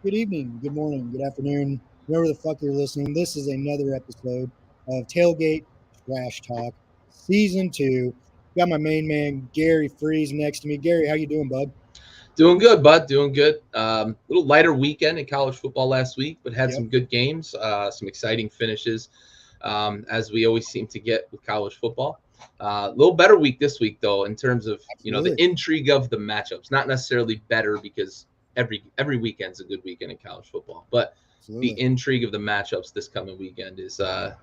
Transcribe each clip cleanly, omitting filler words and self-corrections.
Good evening, good morning, good afternoon, wherever the fuck you're listening. This is another episode of Tailgate Trash Talk, Season 2. Got my main man, Gary Freeze, next to me. Gary, how you doing, bud? Doing good, bud. Doing good. Little lighter weekend in college football last week, but had Yep, some good games, some exciting finishes, as we always seem to get with college football. A little better week this week, though, in terms of the absolutely. intrigue of the matchups. Not necessarily better because every weekend's a good weekend in college football, but the Absolutely. intrigue of the matchups this coming weekend is a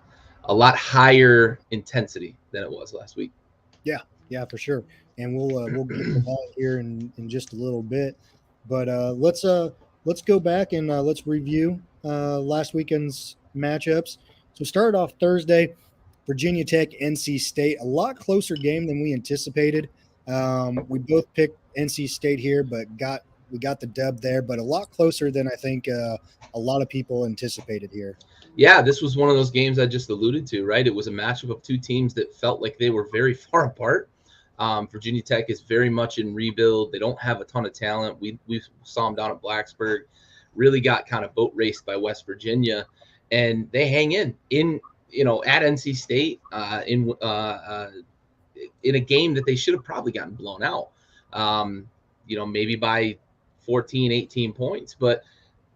lot higher intensity than it was last week. Yeah, yeah, for sure. And we'll get to that here in just a little bit. But let's go back and let's review last weekend's matchups. So started off Thursday, Virginia Tech, NC State, a lot closer game than we anticipated. We both picked NC State here, but we got the dub there, but a lot closer than I think a lot of people anticipated here. Yeah, this was one of those games I just alluded to, right? It was a matchup of two teams that felt like they were very far apart. Virginia Tech is very much in rebuild. They don't have a ton of talent. We saw them down at Blacksburg, really got kind of boat raced by West Virginia, and they hang in at NC State in a game that they should have probably gotten blown out. Maybe by 14, 18 points, but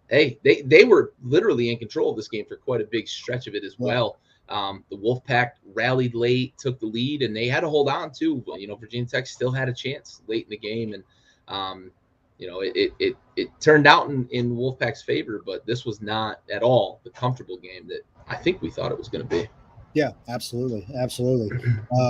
hey, they were literally in control of this game for quite a big stretch of it as Right. well. The Wolfpack rallied late, took the lead, and they had to hold on too. Virginia Tech still had a chance late in the game, and it turned out in Wolfpack's favor. But this was not at all the comfortable game that I think we thought it was going to be. Yeah, absolutely, absolutely.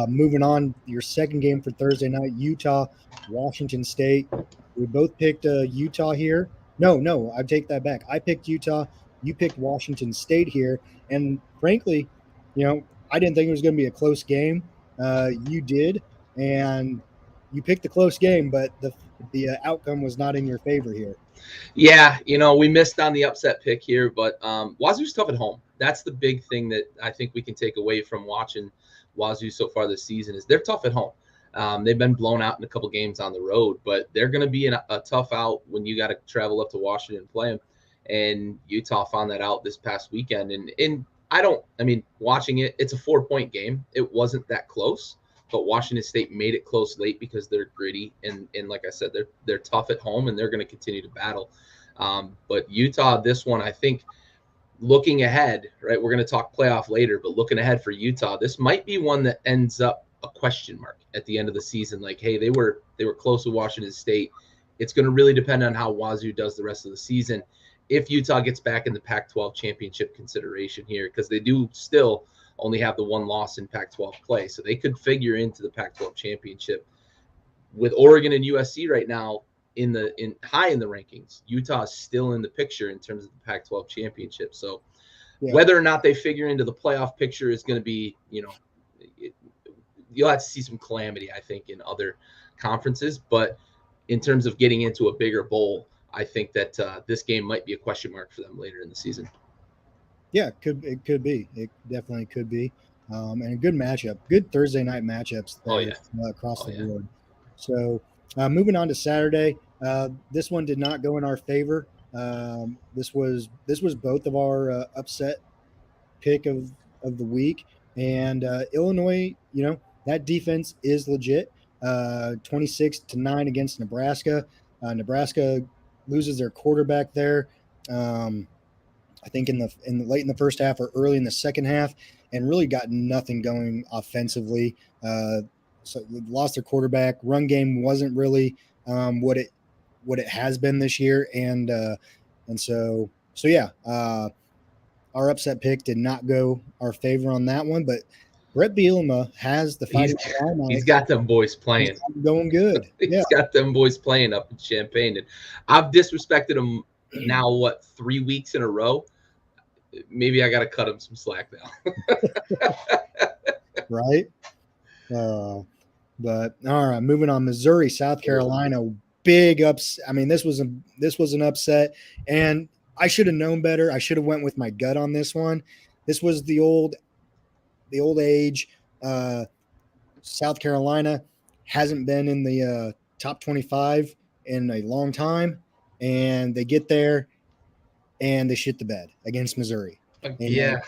Moving on, your second game for Thursday night, Utah, Washington State. We both picked Utah here. No, no, I take that back. I picked Utah. You picked Washington State here, and frankly, I didn't think it was going to be a close game. You did, and you picked the close game, but the outcome was not in your favor here. Yeah, we missed on the upset pick here, but Wazoo's tough at home. That's the big thing that I think we can take away from watching Wazoo so far this season is they're tough at home. They've been blown out in a couple games on the road, but they're going to be a tough out when you got to travel up to Washington and play them. And Utah found that out this past weekend. And watching it, it's a 4-point game. It wasn't that close, but Washington State made it close late because they're gritty and like I said, they're tough at home and they're going to continue to battle. But Utah, this one, I think, looking ahead, right? We're going to talk playoff later, but looking ahead for Utah, this might be one that ends up a question mark at the end of the season. Like, hey, they were close to Washington State. It's going to really depend on how Wazoo does the rest of the season. If Utah gets back in the Pac-12 championship consideration here, because they do still only have the one loss in Pac-12 play, so they could figure into the Pac-12 championship. With Oregon and USC right now in high in the rankings, Utah is still in the picture in terms of the Pac-12 championship. So Yeah. whether or not they figure into the playoff picture is going to be, you'll have to see some calamity, I think, in other conferences. But in terms of getting into a bigger bowl, I think that this game might be a question mark for them later in the season. Yeah, it could be. It definitely could be. And a good matchup, good Thursday night matchups Oh there yeah, across oh the yeah. board. So moving on to Saturday, this one did not go in our favor. This was both of our upset pick of the week, and Illinois. That defense is legit. 26-9 against Nebraska. Nebraska loses their quarterback there. Um, I think in the late in the first half or early in the second half, and really got nothing going offensively. So lost their quarterback. Run game wasn't really what it has been this year, and so yeah, our upset pick did not go our favor on that one, but Brett Bielema has the He's Fighting Illini he's got them boys playing. going good. Yeah, He's got them boys playing up in Champaign, and I've disrespected him now. What, 3 weeks in a row? Maybe I got to cut him some slack now. right. Uh, But all right, moving on. Missouri, South Carolina, big ups. I mean, this was an upset, and I should have known better. I should have went with my gut on this one. This was the old age. Uh, South Carolina hasn't been in the top 25 in a long time, and they get there. and they shit the bed against Missouri. And Yeah.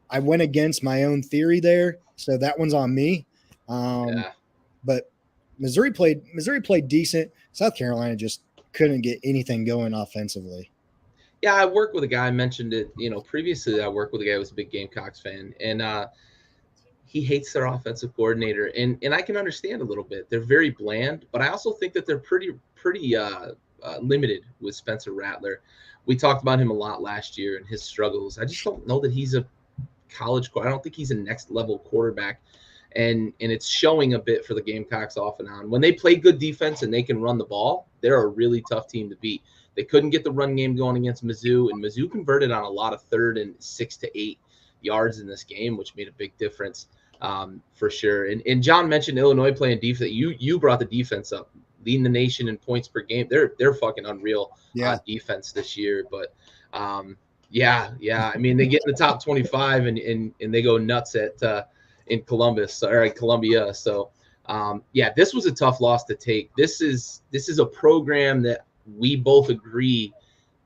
I went against my own theory there, so that one's on me. Yeah. But Missouri played decent. South Carolina just couldn't get anything going offensively. Yeah, I work with a guy. I mentioned it, previously. I worked with a guy who was a big Gamecocks fan, and he hates their offensive coordinator, and I can understand a little bit. They're very bland, but I also think that they're pretty limited with Spencer Rattler. We talked about him a lot last year and his struggles. I just don't know that he's a college. I don't think he's a next level quarterback, and it's showing a bit for the Gamecocks off and on. When they play good defense and they can run the ball, they're a really tough team to beat. They couldn't get the run game going against Mizzou, and Mizzou converted on a lot of 3rd and 6 to 8 yards in this game, which made a big difference for sure. And John mentioned Illinois playing defense. You brought the defense up, leading the nation in points per game. They're fucking unreal defense this year. But yeah. I mean, they get in the top 25 and they go nuts at in Columbus or at Columbia. So yeah, this was a tough loss to take. This is a program that we both agree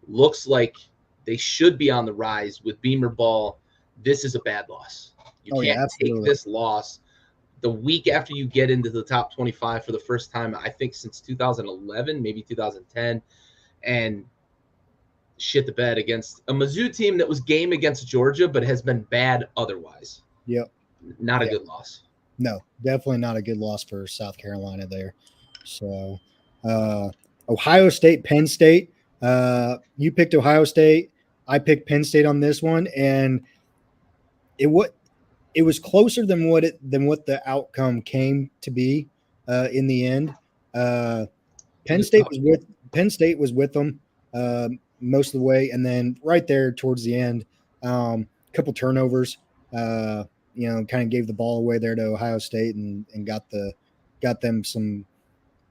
looks like they should be on the rise with Beamer Ball. This is a bad loss. You can't take this loss the week after you get into the top 25 for the first time, I think, since 2011, maybe 2010, and shit the bed against a Mizzou team that was game against Georgia but has been bad otherwise. Yep. Not a good loss. No, definitely not a good loss for South Carolina there. So, Ohio State, Penn State. You picked Ohio State. I picked Penn State on this one, and it was closer than what the outcome came to be in the end. Penn State was with them most of the way, and then right there towards the end, a couple turnovers. Kind of gave the ball away there to Ohio State and got them some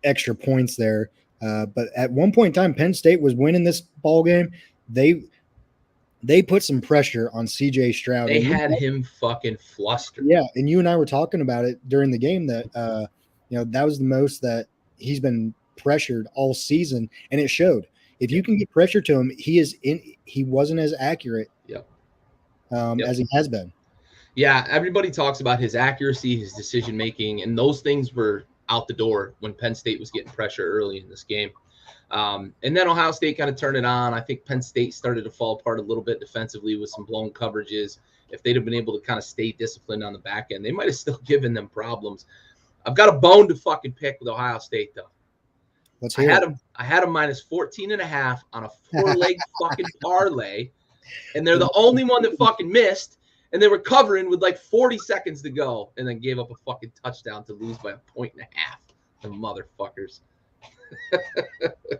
extra points there. But at one point in time, Penn State was winning this ball game. They put some pressure on CJ Stroud. They had him fucking flustered. Yeah, and you and I were talking about it during the game that that was the most that he's been pressured all season, and it showed. If you can get pressure to him, he wasn't as accurate as he has been. Yeah, everybody talks about his accuracy, his decision making, and those things were out the door when Penn State was getting pressure early in this game. And then Ohio State kind of turned it on. I think Penn State started to fall apart a little bit defensively with some blown coverages. If they'd have been able to kind of stay disciplined on the back end, they might have still given them problems. I've got a bone to fucking pick with Ohio State, though. I had them minus 14.5 on a 4-leg fucking parlay, and they're the only one that fucking missed. And they were covering with like 40 seconds to go and then gave up a fucking touchdown to lose by 1.5. The motherfuckers.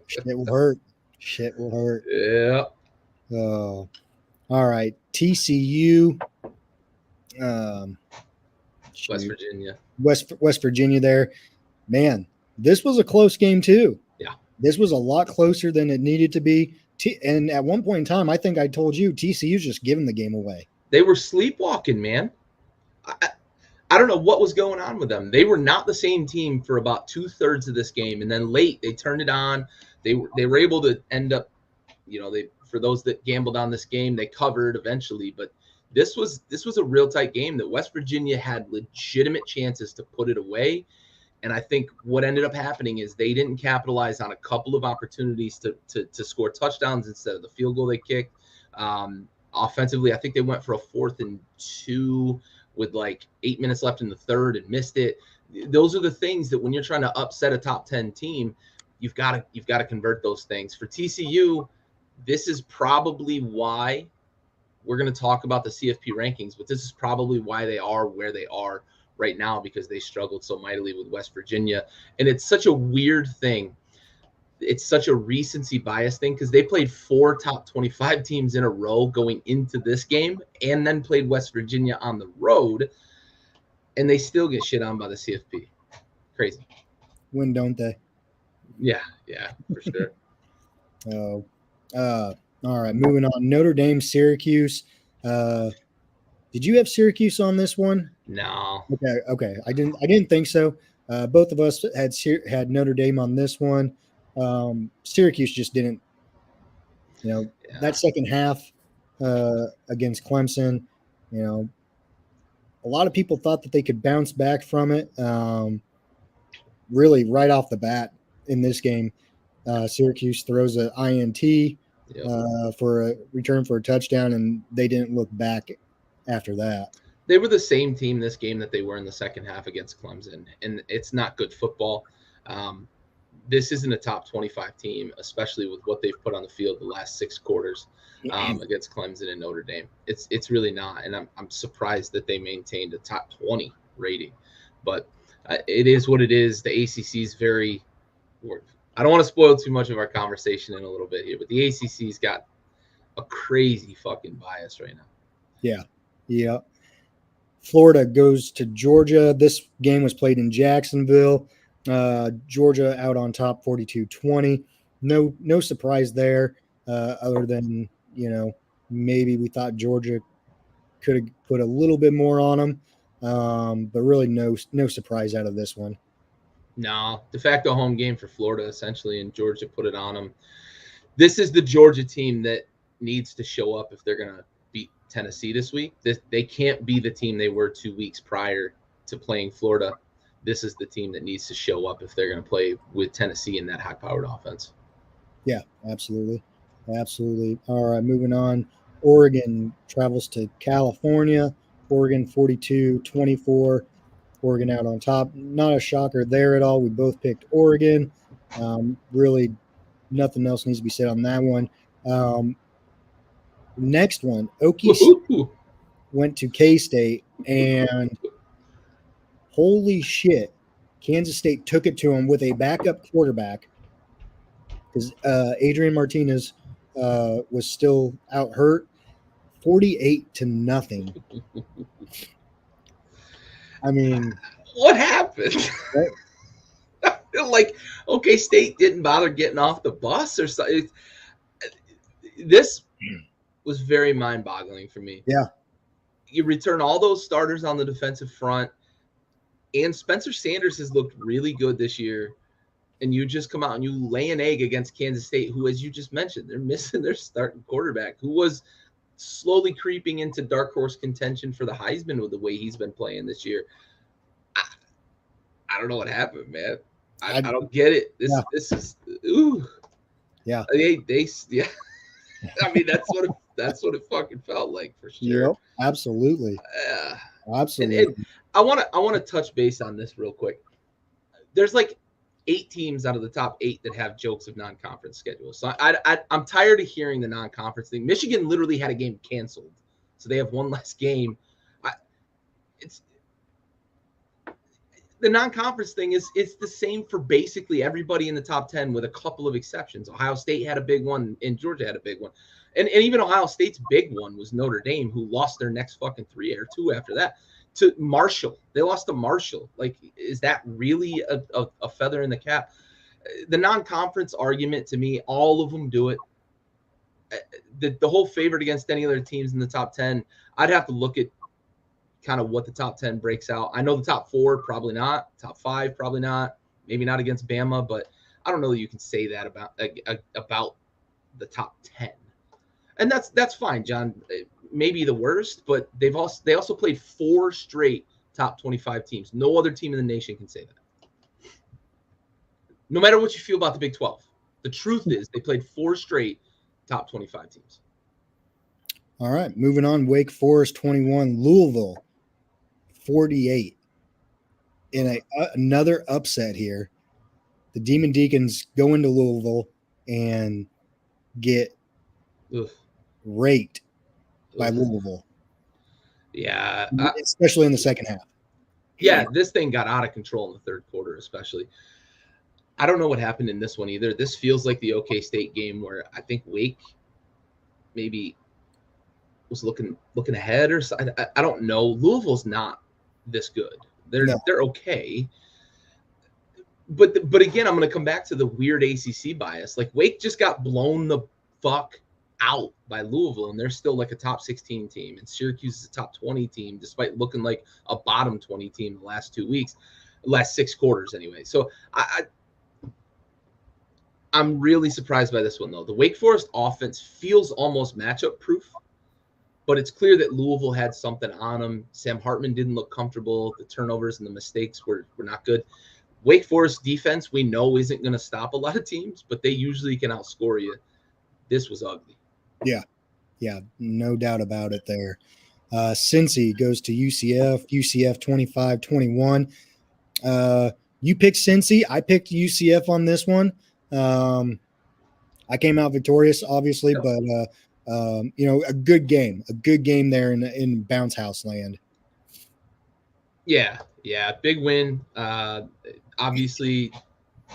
Shit will hurt. Shit will hurt. Yeah. Oh. All right. TCU. West Virginia. West Virginia there. Man, this was a close game too. Yeah. This was a lot closer than it needed to be. And at one point in time, I think I told you TCU's just giving the game away. They were sleepwalking, man. I don't know what was going on with them. They were not the same team for about 2/3 of this game, and then late they turned it on. They were able to end up, for those that gambled on this game, they covered eventually. But this was a real tight game that West Virginia had legitimate chances to put it away. And I think what ended up happening is they didn't capitalize on a couple of opportunities to score touchdowns instead of the field goal they kicked. Offensively, I think they went for a 4th and 2 with like 8 minutes left in the third and missed it. Those are the things that when you're trying to upset a top 10 team, you've got to convert those things. For TCU, this is probably why we're going to talk about the CFP rankings, but this is probably why they are where they are right now, because they struggled so mightily with West Virginia. And it's such a weird thing. It's such a recency bias thing because they played 4 top 25 teams in a row going into this game and then played West Virginia on the road, and they still get shit on by the CFP. Crazy. When don't they? Yeah, for sure. Oh, all right. Moving on. Notre Dame, Syracuse. Did you have Syracuse on this one? No. Okay. I didn't think so. Both of us had Notre Dame on this one. Syracuse just didn't That second half against Clemson, a lot of people thought that they could bounce back from it. Really, right off the bat in this game, Syracuse throws an INT for a return for a touchdown, and they didn't look back after that. They were the same team this game that they were in the second half against Clemson, and it's not good football. This isn't a top 25 team, especially with what they've put on the field the last 6 quarters against Clemson and Notre Dame. It's really not, and I'm surprised that they maintained a top 20 rating. But it is what it is. The ACC is very – I don't want to spoil too much of our conversation in a little bit here, but the ACC's got a crazy fucking bias right now. Yeah. Florida goes to Georgia. This game was played in Jacksonville. Georgia out on top 42-20. No surprise there, other than, maybe we thought Georgia could have put a little bit more on them. But really no surprise out of this one. No, de facto home game for Florida, essentially, and Georgia put it on them. This is the Georgia team that needs to show up if they're going to beat Tennessee this week. They can't be the team they were 2 weeks prior to playing Florida. This is the team that needs to show up if they're going to play with Tennessee in that high-powered offense. Yeah, absolutely. All right, moving on. Oregon travels to California. Oregon 42-24. Oregon out on top. Not a shocker there at all. We both picked Oregon. Really, nothing else needs to be said on that one. Next one, Okie went to K-State, and holy shit, Kansas State took it to him with a backup quarterback because Adrian Martinez was still out hurt. 48-0. I mean, what happened? Right? I feel like State didn't bother getting off the bus or something. This was very mind-boggling for me. Yeah. You return all those starters on the defensive front, and Spencer Sanders has looked really good this year, and you just come out and you lay an egg against Kansas State, who, as you just mentioned, they're missing their starting quarterback, who was slowly creeping into dark horse contention for the Heisman with the way he's been playing this year. I don't know what happened, man. I don't get it. This is ooh. Yeah. They yeah. I mean, that's what it fucking felt like for sure. Yep, absolutely. Absolutely. And I want to touch base on this real quick. There's like 8 teams out of the top 8 that have jokes of non-conference schedules. So I'm tired of hearing the non-conference thing. Michigan literally had a game canceled, so they have one less game. It's the non-conference thing it's the same for basically everybody in the top 10 with a couple of exceptions. Ohio State had a big one, and Georgia had a big one. And even Ohio State's big one was Notre Dame, who lost their next fucking 3 or 2 after that to Marshall. They lost to Marshall. Like, is that really a feather in the cap? The non-conference argument, to me, all of them do it. The whole favorite against any other teams in the top 10, I'd have to look at kind of what the top 10 breaks out. I know the top 4, probably not. Top 5, probably not. Maybe not against Bama, but I don't know that you can say that about the top 10. And that's fine, John. Maybe the worst, but they also played 4 straight top 25 teams. No other team in the nation can say that. No matter what you feel about the Big 12, the truth is they played 4 straight top 25 teams. All right, moving on. Wake Forest 21, Louisville 48. In another upset here, the Demon Deacons go into Louisville and get raked by Louisville. Yeah. Especially in the second half. Yeah, this thing got out of control in the third quarter, especially. I don't know what happened in this one either. This feels like the OK State game where I think Wake maybe was looking ahead or something. I don't know. Louisville's not this good. They're okay. But again, I'm going to come back to the weird ACC bias. Like, Wake just got blown the fuck out by Louisville, and they're still like a top 16 team. And Syracuse is a top 20 team, despite looking like a bottom 20 team the last 2 weeks, last 6 quarters anyway. So I'm I'm really surprised by this one, though. The Wake Forest offense feels almost matchup proof, but it's clear that Louisville had something on them. Sam Hartman didn't look comfortable. The turnovers and the mistakes were not good. Wake Forest defense, we know, isn't going to stop a lot of teams, but they usually can outscore you. This was ugly. Yeah, no doubt about it there. Cincy goes to UCF, UCF 25-21. You picked Cincy. I picked UCF on this one. I came out victorious, obviously, Yep. but a good game there in bounce house land. Yeah, big win. Obviously,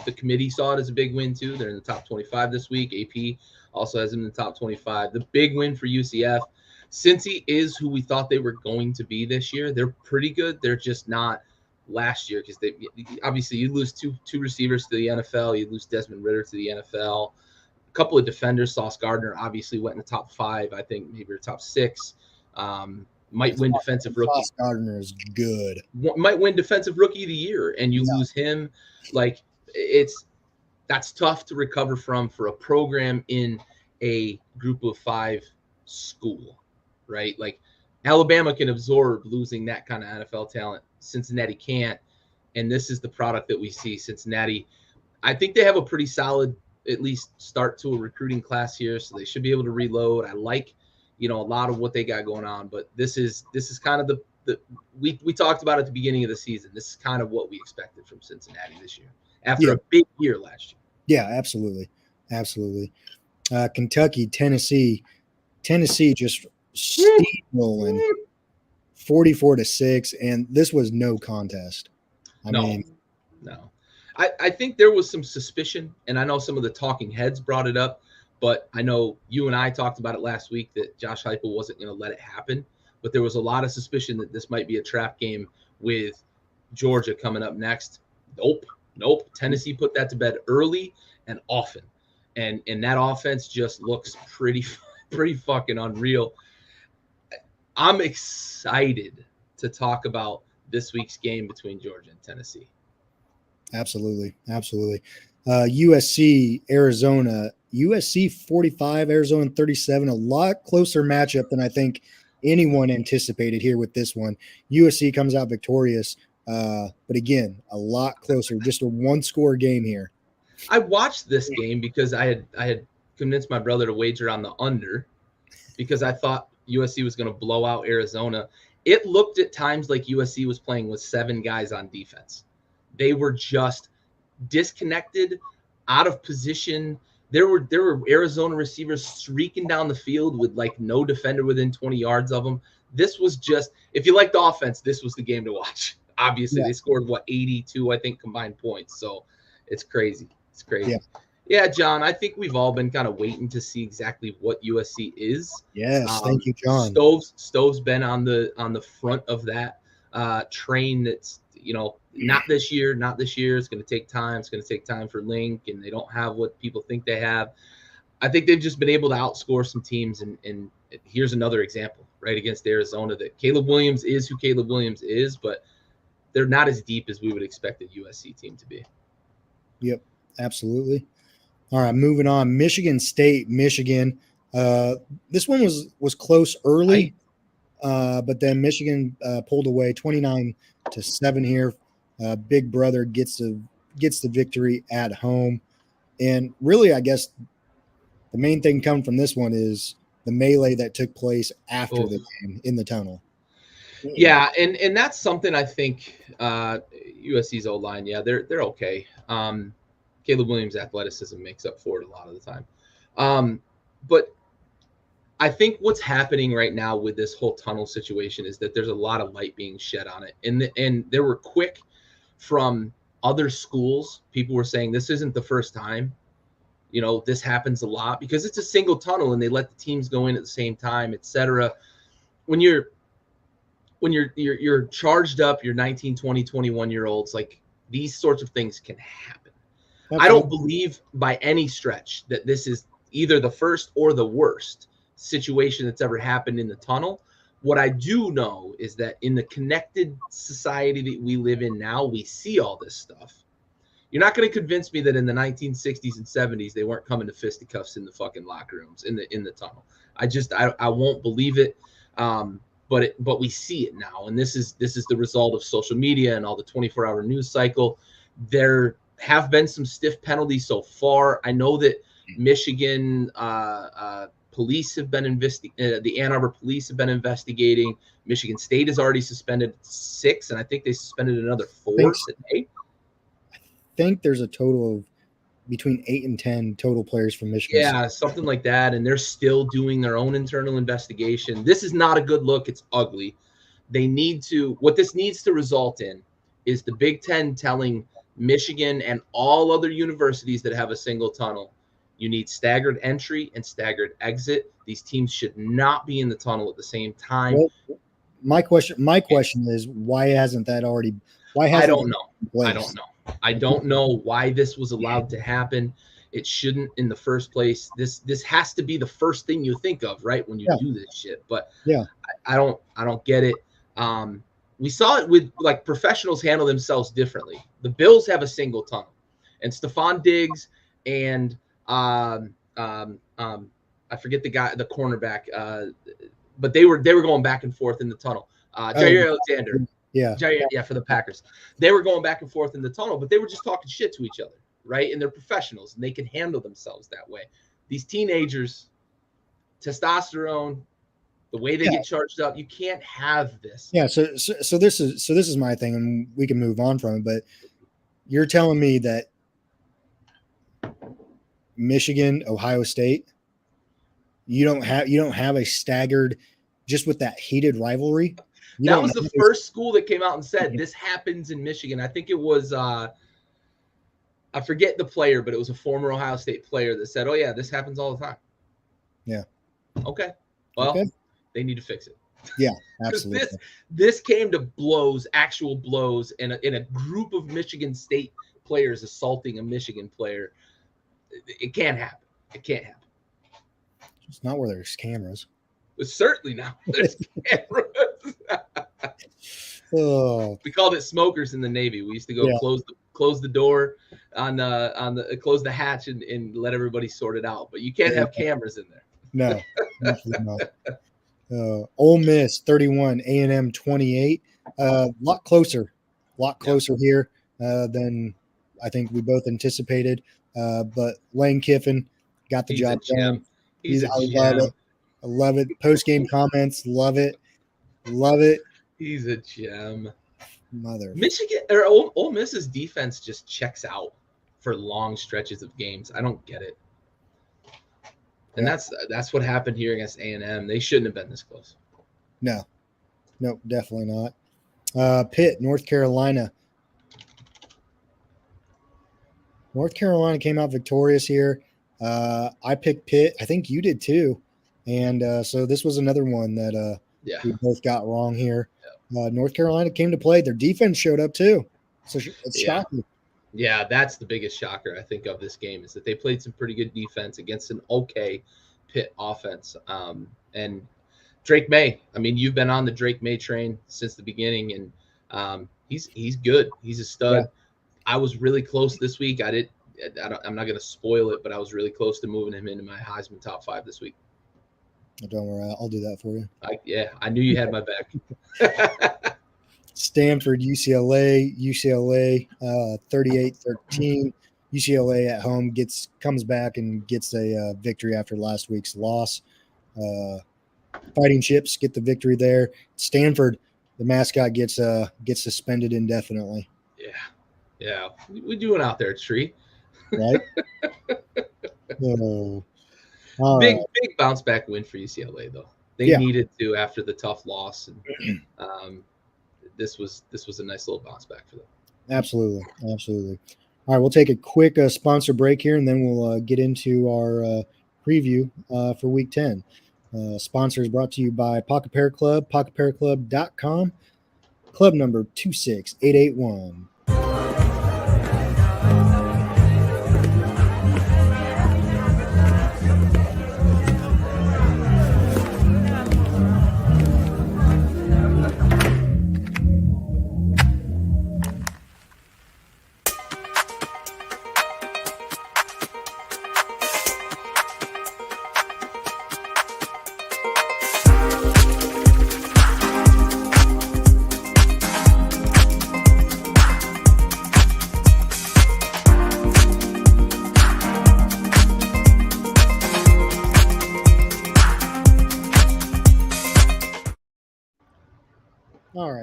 the committee saw it as a big win too. They're in the top 25 this week. AP also has them in the top 25. The big win for UCF. Cincy is who we thought they were going to be this year. They're pretty good. They're just not last year because they obviously you lose two receivers to the NFL. You lose Desmond Ridder to the NFL. A couple of defenders. Sauce Gardner obviously went in the top 5. I think maybe top 6. Might win defensive rookie. Sauce Gardner is good. Might win defensive rookie of the year, and you lose him. Like that's tough to recover from for a program in a group of 5 school, right? Like Alabama can absorb losing that kind of NFL talent. Cincinnati can't, and this is the product that we see. Cincinnati, I think they have a pretty solid, at least start to a recruiting class here, so they should be able to reload. I like, a lot of what they got going on, but this is kind of the we talked about at the beginning of the season. This is kind of what we expected from Cincinnati this year after a big year last year. Yeah, absolutely. Kentucky, Tennessee just steamrolling 44-6, and this was no contest. No. I think there was some suspicion, and I know some of the talking heads brought it up, but I know you and I talked about it last week that Josh Heupel wasn't going to let it happen. But there was a lot of suspicion that this might be a trap game with Georgia coming up next. Nope. Tennessee put that to bed early and often, and that offense just looks pretty fucking unreal. I'm excited to talk about this week's game between Georgia and Tennessee. Absolutely. USC, Arizona. USC 45, Arizona 37. A lot closer matchup than I think anyone anticipated here with this one. USC comes out victorious, but again, a lot closer. Just a one-score game here. I watched this game because I had convinced my brother to wager on the under because I thought USC was going to blow out Arizona. It looked at times like USC was playing with 7 guys on defense. They were just disconnected, out of position. There were Arizona receivers streaking down the field with like no defender within 20 yards of them. This was just, if you like the offense, this was the game to watch. Obviously, They scored 82, I think, combined points. So it's crazy. Yeah, John, I think we've all been kind of waiting to see exactly what USC is. Yes, thank you, John. Stove's been on the front of that train. That's not this year. It's going to take time. It's going to take time for Link, and they don't have what people think they have. I think they've just been able to outscore some teams, and here's another example, right, against Arizona, that Caleb Williams is who Caleb Williams is, but they're not as deep as we would expect a USC team to be. Yep, absolutely. All right, moving on. Michigan State, Michigan. This one was close early, but then Michigan pulled away 29-7 here. Big Brother gets the victory at home. And really, I guess the main thing coming from this one is the melee that took place after the game in the tunnel. Yeah, and that's something I think USC's O-line, they're okay. Caleb Williams' athleticism makes up for it a lot of the time. But I think what's happening right now with this whole tunnel situation is that there's a lot of light being shed on it. And there were quick from other schools. People were saying this isn't the first time. This happens a lot because it's a single tunnel and they let the teams go in at the same time, etc. When you're charged up, you're 19, 20, 21-year-olds, like these sorts of things can happen. I don't believe by any stretch that this is either the first or the worst situation that's ever happened in the tunnel. What I do know is that in the connected society that we live in now, we see all this stuff. You're not going to convince me that in the 1960s and 70s they weren't coming to fisticuffs in the fucking locker rooms in the tunnel. I won't believe it. But we see it now, and this is the result of social media and all the 24-hour news cycle. There have been some stiff penalties so far. I know that Michigan police have been the Ann Arbor police have been investigating. Michigan State has already suspended 6, and I think they suspended another 4 today. I think there's a total of between 8 and 10 total players from Michigan. Yeah, something like that. And they're still doing their own internal investigation. This is not a good look. It's ugly. What this needs to result in is the Big Ten telling Michigan and all other universities that have a single tunnel, you need staggered entry and staggered exit. These teams should not be in the tunnel at the same time. Well, my question is, why hasn't that already? I don't know. I don't know why this was allowed to happen. It shouldn't in the first place. This has to be the first thing you think of, right, when you do this shit. But yeah, I don't get it. We saw it with like professionals handle themselves differently. The Bills have a single tunnel, and Stephon Diggs and I forget the cornerback, but they were going back and forth in the tunnel. Jair Alexander. Yeah, for the Packers. They were going back and forth in the tunnel, but they were just talking shit to each other, right? And they're professionals, and they can handle themselves that way. These teenagers, testosterone, the way they get charged up, you can't have this. Yeah, so this is my thing, and we can move on from it. But you're telling me that Michigan, Ohio State, you don't have a staggered, just with that heated rivalry. That was the first school that came out and said this happens in Michigan. I think it was I forget the player, but it was a former Ohio State player that said, "Oh yeah, this happens all the time." Yeah. Okay. Well, they need to fix it. Yeah, absolutely. This came to blows, actual blows, in a group of Michigan State players assaulting a Michigan player. It can't happen. It can't happen. It's not where there's cameras. But certainly not. There's cameras. We called it smokers in the Navy. We used to go close the door on close the hatch and let everybody sort it out. But you can't have cameras in there. No, absolutely not. Ole Miss 31, A&M 28. Lot closer here than I think we both anticipated. But Lane Kiffin got the job done. I love it. Post-game comments, love it. He's a gem. Michigan or Ole Miss's defense just checks out for long stretches of games. I don't get it. And that's what happened here against A&M. They shouldn't have been this close. No, definitely not. Pitt, North Carolina. North Carolina came out victorious here. I picked Pitt. I think you did too. And so this was another one that we both got wrong here. North Carolina came to play. Their defense showed up too. So it's shocking. Yeah, that's the biggest shocker, I think, of this game is that they played some pretty good defense against an okay Pitt offense. And Drake May, I mean, you've been on the Drake May train since the beginning, and he's good. He's a stud. Yeah. I was really close this week. I'm not going to spoil it, but I was really close to moving him into my Heisman top 5 this week. Don't worry, I'll do that for you. I knew you had my back. Stanford, UCLA 38-13. UCLA at home comes back and gets a victory after last week's loss. Fighting Chips get the victory there. Stanford, the mascot gets suspended indefinitely. Yeah. We're doing out there, Tree. Right? Oh. Big bounce back win for UCLA though. They needed to after the tough loss, and this was a nice little bounce back for them. Absolutely. All right, we'll take a quick sponsor break here, and then we'll get into our preview for Week 10. Sponsor is brought to you by Pocket Pair Club, pocketpairclub.com, club number 26881.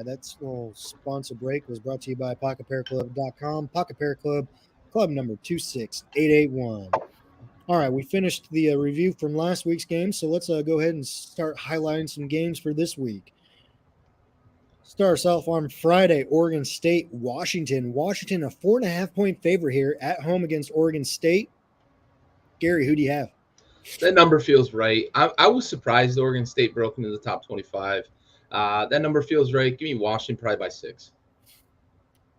right, that's a little sponsor break was brought to you by PocketPairClub.com. Pocket Pair Club, club number 26881. All right, we finished the review from last week's game, so let's go ahead and start highlighting some games for this week. Start us off on Friday, Oregon State, Washington. Washington, a 4.5-point favorite here at home against Oregon State. Gary, who do you have? That number feels right. I was surprised Oregon State broke into the top 25. That number feels right. Give me Washington probably by 6.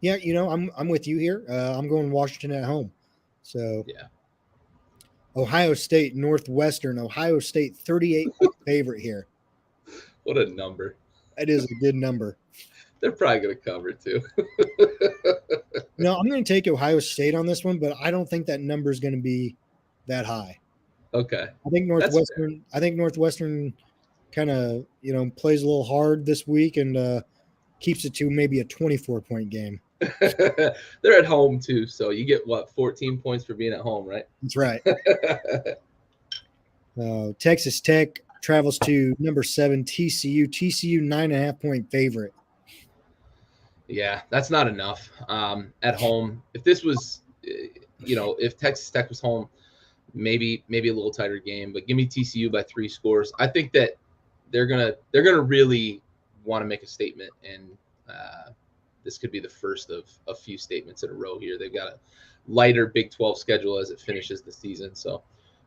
Yeah, I'm with you here. I'm going Washington at home. So yeah. Ohio State, Northwestern. Ohio State, 38-point favorite here. What a number. That is a good number. They're probably going to cover too. I'm going to take Ohio State on this one, but I don't think that number is going to be that high. Okay. I think Northwestern kind of, plays a little hard this week and keeps it to maybe a 24-point game. They're at home too, so you get 14 points for being at home, right? That's right. Texas Tech travels to number 7 TCU. TCU 9.5-point favorite. Yeah, that's not enough. At home, if this was, if Texas Tech was home, maybe a little tighter game. But give me TCU by 3 scores. I think that they're gonna really want to make a statement, and this could be the first of a few statements in a row here. They've got a lighter Big 12 schedule as it finishes the season, so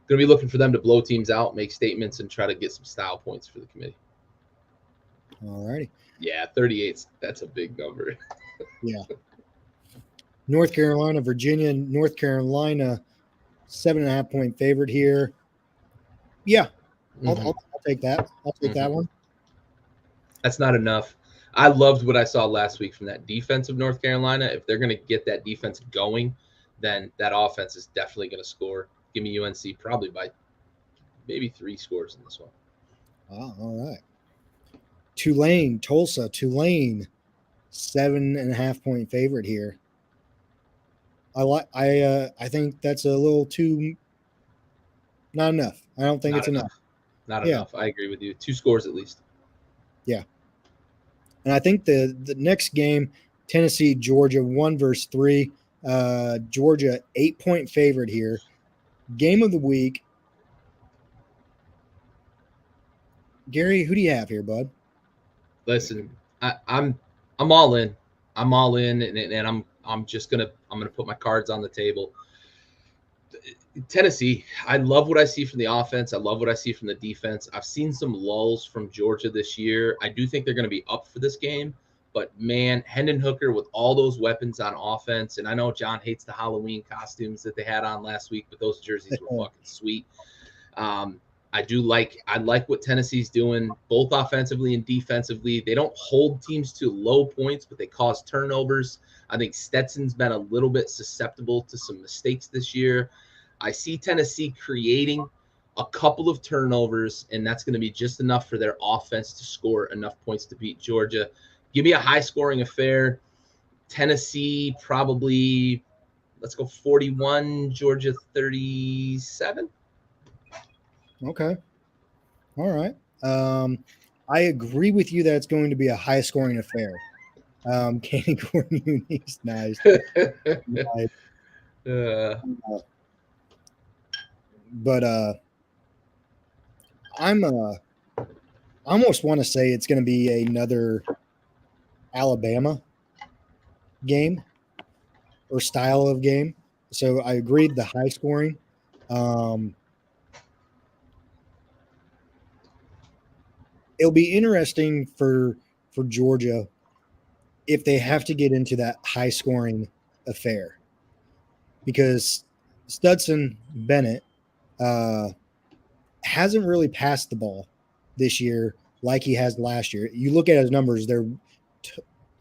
going to be looking for them to blow teams out, make statements, and try to get some style points for the committee. All righty. Yeah, 38. That's a big number. Yeah. North Carolina, Virginia. North Carolina, 7.5-point favorite here. Yeah, I'll take that. I'll take that one. That's not enough. I loved what I saw last week from that defense of North Carolina. If they're going to get that defense going, then that offense is definitely going to score. Give me UNC probably by maybe 3 scores in this one. Wow, all right. Tulane, 7.5-point favorite here. I think that's a little too not enough. I don't think it's enough. Not enough. I agree with you. 2 scores at least. Yeah. And I think the next game, Tennessee, Georgia, 1 versus 3. Georgia, 8-point favorite here. Game of the week. Gary, who do you have here, bud? Listen, I'm all in. I'm all in, and I'm just gonna put my cards on the table. Tennessee, I love what I see from the offense. I love what I see from the defense. I've seen some lulls from Georgia this year. I do think they're going to be up for this game, but man, Hendon Hooker with all those weapons on offense, and I know John hates the Halloween costumes that they had on last week, but those jerseys were fucking sweet. I like what Tennessee's doing, both offensively and defensively. They don't hold teams to low points, but they cause turnovers. I think Stetson's been a little bit susceptible to some mistakes this year. I see Tennessee creating a couple of turnovers, and that's going to be just enough for their offense to score enough points to beat Georgia. Give me a high-scoring affair. Tennessee probably, let's go 41, Georgia 37. Okay. All right. I agree with you that it's going to be a high-scoring affair. Candy corn unique's nice. But I almost want to say it's going to be another Alabama game or style of game. So I agreed the high scoring. It'll be interesting for Georgia if they have to get into that high scoring affair, because Stetson Bennett hasn't really passed the ball this year like he has last year. You look at his numbers; they're,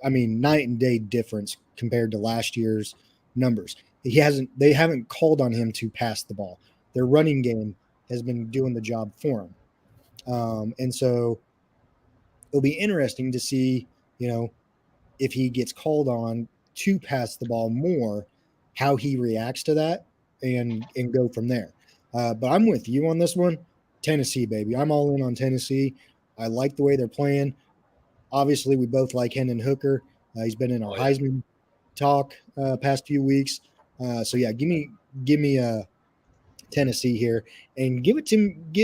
night and day difference compared to last year's numbers. They haven't called on him to pass the ball. Their running game has been doing the job for him, and so it'll be interesting to see, if he gets called on to pass the ball more, how he reacts to that, and go from there. But I'm with you on this one. Tennessee, baby. I'm all in on Tennessee. I like the way they're playing. Obviously, we both like Hendon Hooker. He's been in our Oh yeah. Heisman talk past few weeks. So yeah, give me Tennessee here, and give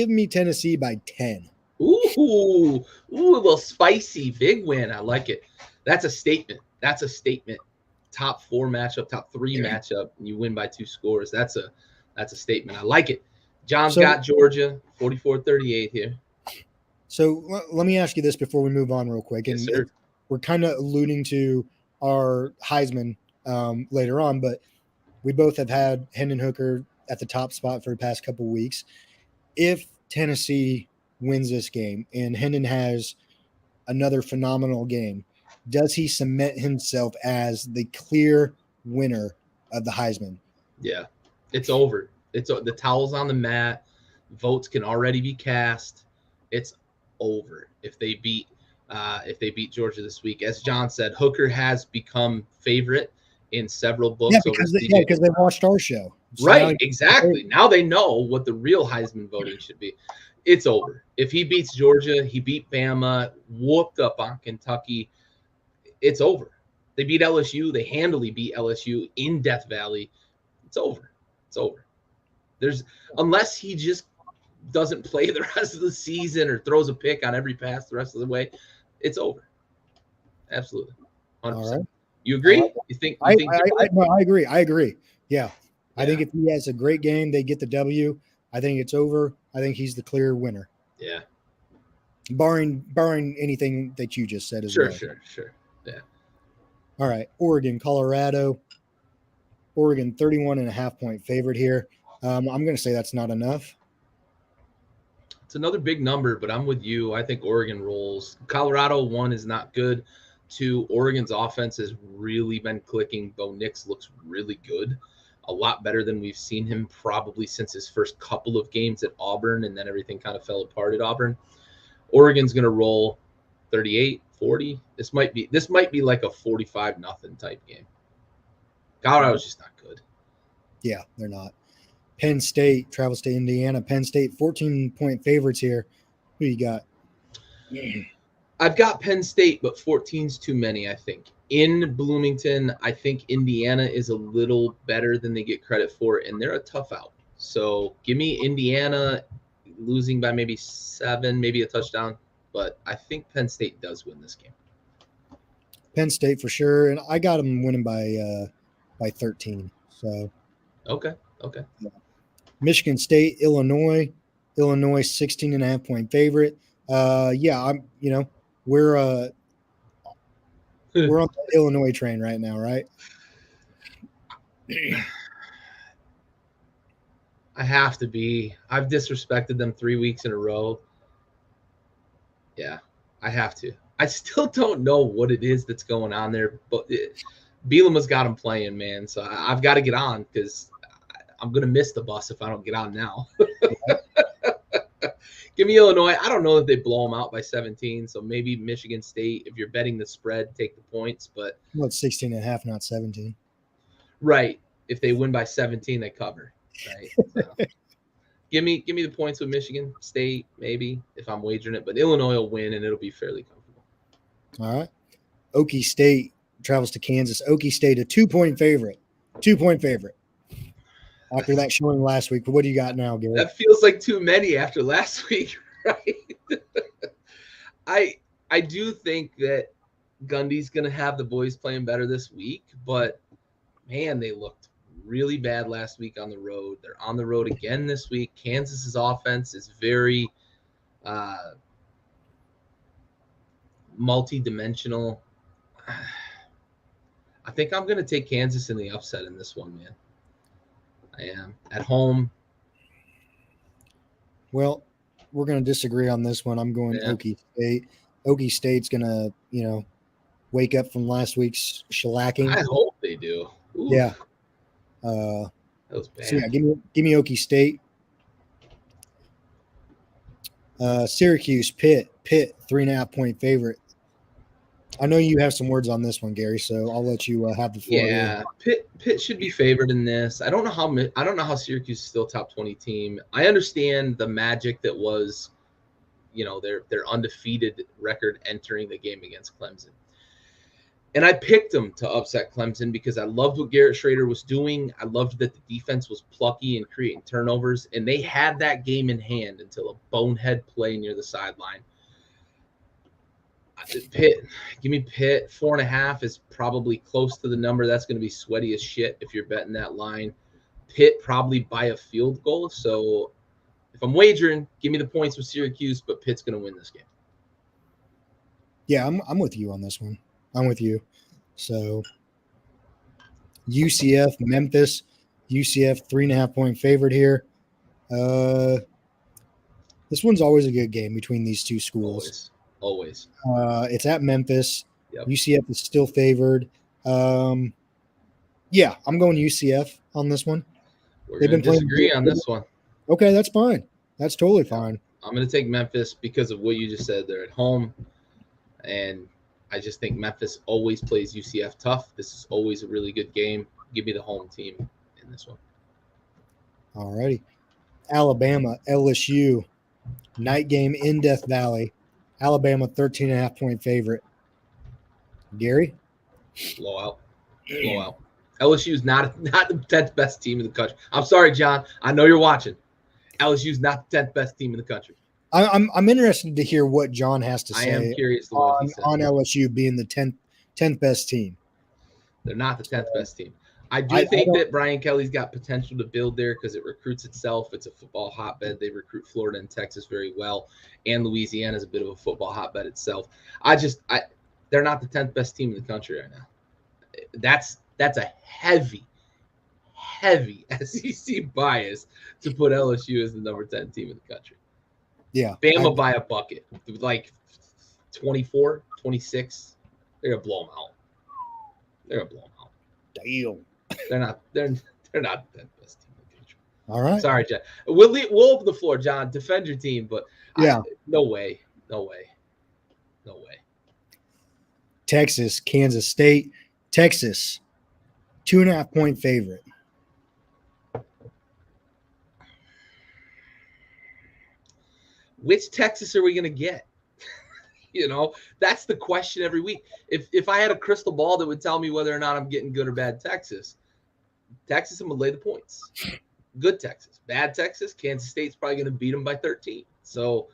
me Tennessee by 10. Ooh, a little spicy, big win. I like it. That's a statement. That's a statement. Top 4 matchup, top 3 matchup, and you win by 2 scores. That's a statement. I like it. John's got Georgia 44-38 here. So let me ask you this before we move on real quick, Yes, and sir. we're kind of alluding to our Heisman later on, but we both have had Hendon Hooker at the top spot for the past couple of weeks. If Tennessee wins this game and Hendon has another phenomenal game, does he cement himself as the clear winner of the Heisman? Yeah, it's over. It's the towel's on the mat. Votes can already be cast. It's over if they beat Georgia this week. As John said, Hooker has become favorite in several books over CJ. Because they watched our show. So right, exactly. Now they know what the real Heisman voting should be. It's over. If he beats Georgia, he beat Bama, whooped up on Kentucky. It's over. They beat LSU. They handily beat LSU in Death Valley. It's over. It's over. Unless he just doesn't play the rest of the season or throws a pick on every pass the rest of the way, it's over. Absolutely. 100%. All right. You agree? You think? I agree. I agree. Yeah. I think if he has a great game, they get the W. I think it's over. I think he's the clear winner. Yeah. Barring anything that you just said as well. Sure. Yeah. All right. Oregon, Colorado. Oregon 31.5-point favorite here. I'm going to say that's not enough. It's another big number, but I'm with you. I think Oregon rolls. Colorado, 1, is not good. 2, Oregon's offense has really been clicking. Bo Nix looks really good. A lot better than we've seen him probably since his first couple of games at Auburn, and then everything kind of fell apart at Auburn. Oregon's going to roll 38-40. This might be like a 45-0 type game. Colorado's just not good. Yeah, they're not. Penn State travels to Indiana. Penn State 14-point favorites here. Who you got? I've got Penn State, but 14's too many, I think. In Bloomington, I think Indiana is a little better than they get credit for, and they're a tough out. So give me Indiana losing by maybe 7, maybe a touchdown, but I think Penn State does win this game. Penn State for sure, and I got them winning by 13. So okay. Yeah. Michigan State, Illinois 16.5-point favorite. We're on the Illinois train right now, right? I have to be. I've disrespected them 3 weeks in a row. Yeah, I have to. I still don't know what it is that's going on there, but Bielema's got them playing, man. So I've got to get on because I'm going to miss the bus if I don't get on now. Give me Illinois. I don't know if they blow them out by 17, so maybe Michigan State. If you're betting the spread, take the points. But it's 16.5, not 17. Right. If they win by 17, they cover. Right. So, give me the points with Michigan State, maybe, if I'm wagering it. But Illinois will win, and it'll be fairly comfortable. All right. Okie State travels to Kansas. Okie State, a 2-point favorite. 2-point favorite. After that showing last week, what do you got now, Gary? That feels like too many after last week, right? I do think that Gundy's going to have the boys playing better this week, but, man, they looked really bad last week on the road. They're on the road again this week. Kansas's offense is very multi-dimensional. I think I'm going to take Kansas in the upset in this one, man. I am at home. Well, we're going to disagree on this one. I'm going Okie State. Okie State's going to, wake up from last week's shellacking. I hope they do. Ooh. Yeah. That was bad. So yeah, give me Okie State. Syracuse, Pitt, 3.5-point favorite. I know you have some words on this one, Gary, so I'll let you have the floor. Yeah, Pitt should be favored in this. I don't know how Syracuse is still top 20 team. I understand the magic that was their undefeated record entering the game against Clemson. And I picked them to upset Clemson because I loved what Garrett Schrader was doing. I loved that the defense was plucky and creating turnovers, and they had that game in hand until a bonehead play near the sideline. Pitt, give me Pitt. 4.5 is probably close to the number. That's going to be sweaty as shit if you're betting that line. Pitt probably by a field goal. So if I'm wagering, give me the points with Syracuse, but Pitt's going to win this game. Yeah, I'm with you on this one. I'm with you. So UCF, Memphis, UCF 3.5-point favorite here. This one's always a good game between these two schools. Always. It's at Memphis. Yep. UCF is still favored. Yeah, I'm going UCF on this one. We're going to disagree on this one. Okay, that's fine. That's totally fine. I'm going to take Memphis because of what you just said. They're at home, and I just think Memphis always plays UCF tough. This is always a really good game. Give me the home team in this one. All righty. Alabama, LSU, night game in Death Valley. Alabama 13.5-point favorite. Gary? Blowout. LSU is not the 10th best team in the country. I'm sorry, John. I know you're watching. LSU is not the 10th best team in the country. I'm interested to hear what John has to say. I am curious what he says on LSU being the 10th best team. They're not the 10th best team. I think that Brian Kelly's got potential to build there because it recruits itself. It's a football hotbed. They recruit Florida and Texas very well, and Louisiana is a bit of a football hotbed itself. They're not the 10th best team in the country right now. That's a heavy SEC bias to put LSU as the number 10 team in the country. Yeah. Bama by a bucket, like 24, 26. They're gonna blow them out. Damn. They're not the 10th best team in the country. All right. Sorry, John. We'll open the floor, John. Defend your team, but yeah, no way. Texas, Kansas State, Texas, 2.5-point favorite. Which Texas are we going to get? That's the question every week. If I had a crystal ball that would tell me whether or not I'm getting good or bad Texas, I'm going to lay the points. Good Texas. Bad Texas, Kansas State's probably going to beat them by 13. So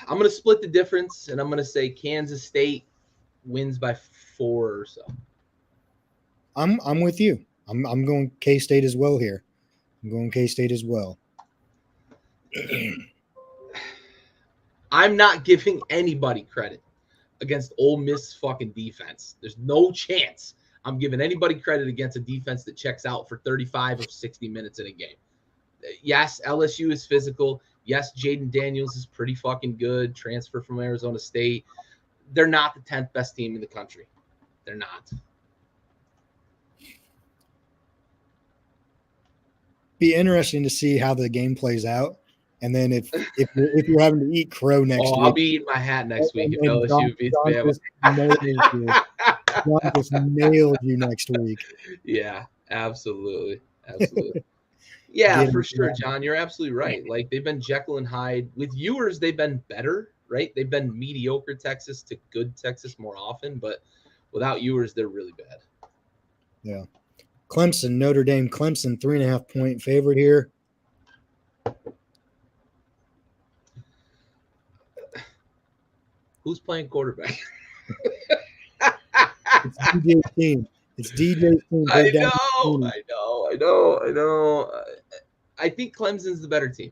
I'm going to split the difference, and I'm going to say Kansas State wins by 4 or so. I'm with you. I'm going K-State as well here. I'm going K-State as well. I'm not giving anybody credit against Ole Miss fucking defense. There's no chance I'm giving anybody credit against a defense that checks out for 35 of 60 minutes in a game. Yes, LSU is physical. Yes, Jaden Daniels is pretty fucking good. Transfer from Arizona State. They're not the 10th best team in the country. They're not. Be interesting to see how the game plays out. And then if you're having to eat crow next week. I'll be eating my hat next week if LSU beats Bama. John just nailed you next week. Yeah, absolutely. Yeah, for sure, John. You're absolutely right. Like, they've been Jekyll and Hyde. With Ewers, they've been better, right? They've been mediocre Texas to good Texas more often, but without Ewers, they're really bad. Yeah. Clemson, Notre Dame. Clemson, 3.5-point favorite here. Who's playing quarterback? It's DJ's team. I know. I think Clemson's the better team.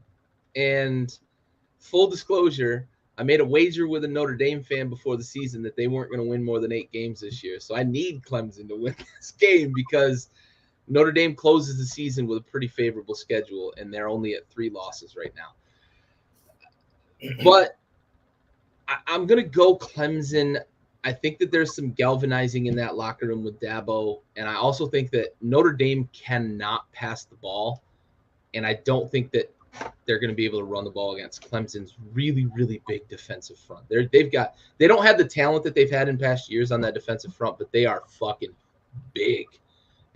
And full disclosure, I made a wager with a Notre Dame fan before the season that they weren't going to win more than 8 games this year. So I need Clemson to win this game because Notre Dame closes the season with a pretty favorable schedule, and they're only at 3 losses right now. But I'm going to go Clemson. I think that there's some galvanizing in that locker room with Dabo, and I also think that Notre Dame cannot pass the ball, and I don't think that they're going to be able to run the ball against Clemson's really, really big defensive front. They don't have the talent that they've had in past years on that defensive front, but they are fucking big.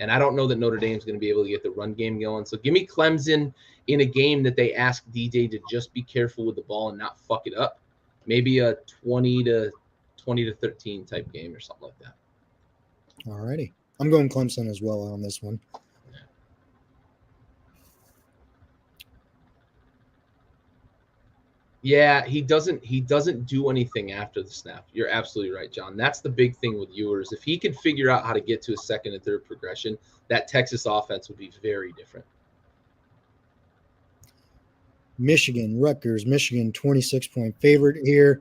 And I don't know that Notre Dame's going to be able to get the run game going. So give me Clemson in a game that they ask DJ to just be careful with the ball and not fuck it up. Maybe a 20 to 13 type game or something like that. All righty. I'm going Clemson as well on this one. Yeah, he doesn't do anything after the snap. You're absolutely right, John. That's the big thing with Ewers. If he could figure out how to get to a second and third progression, that Texas offense would be very different. Michigan, Rutgers, Michigan 26-point favorite here.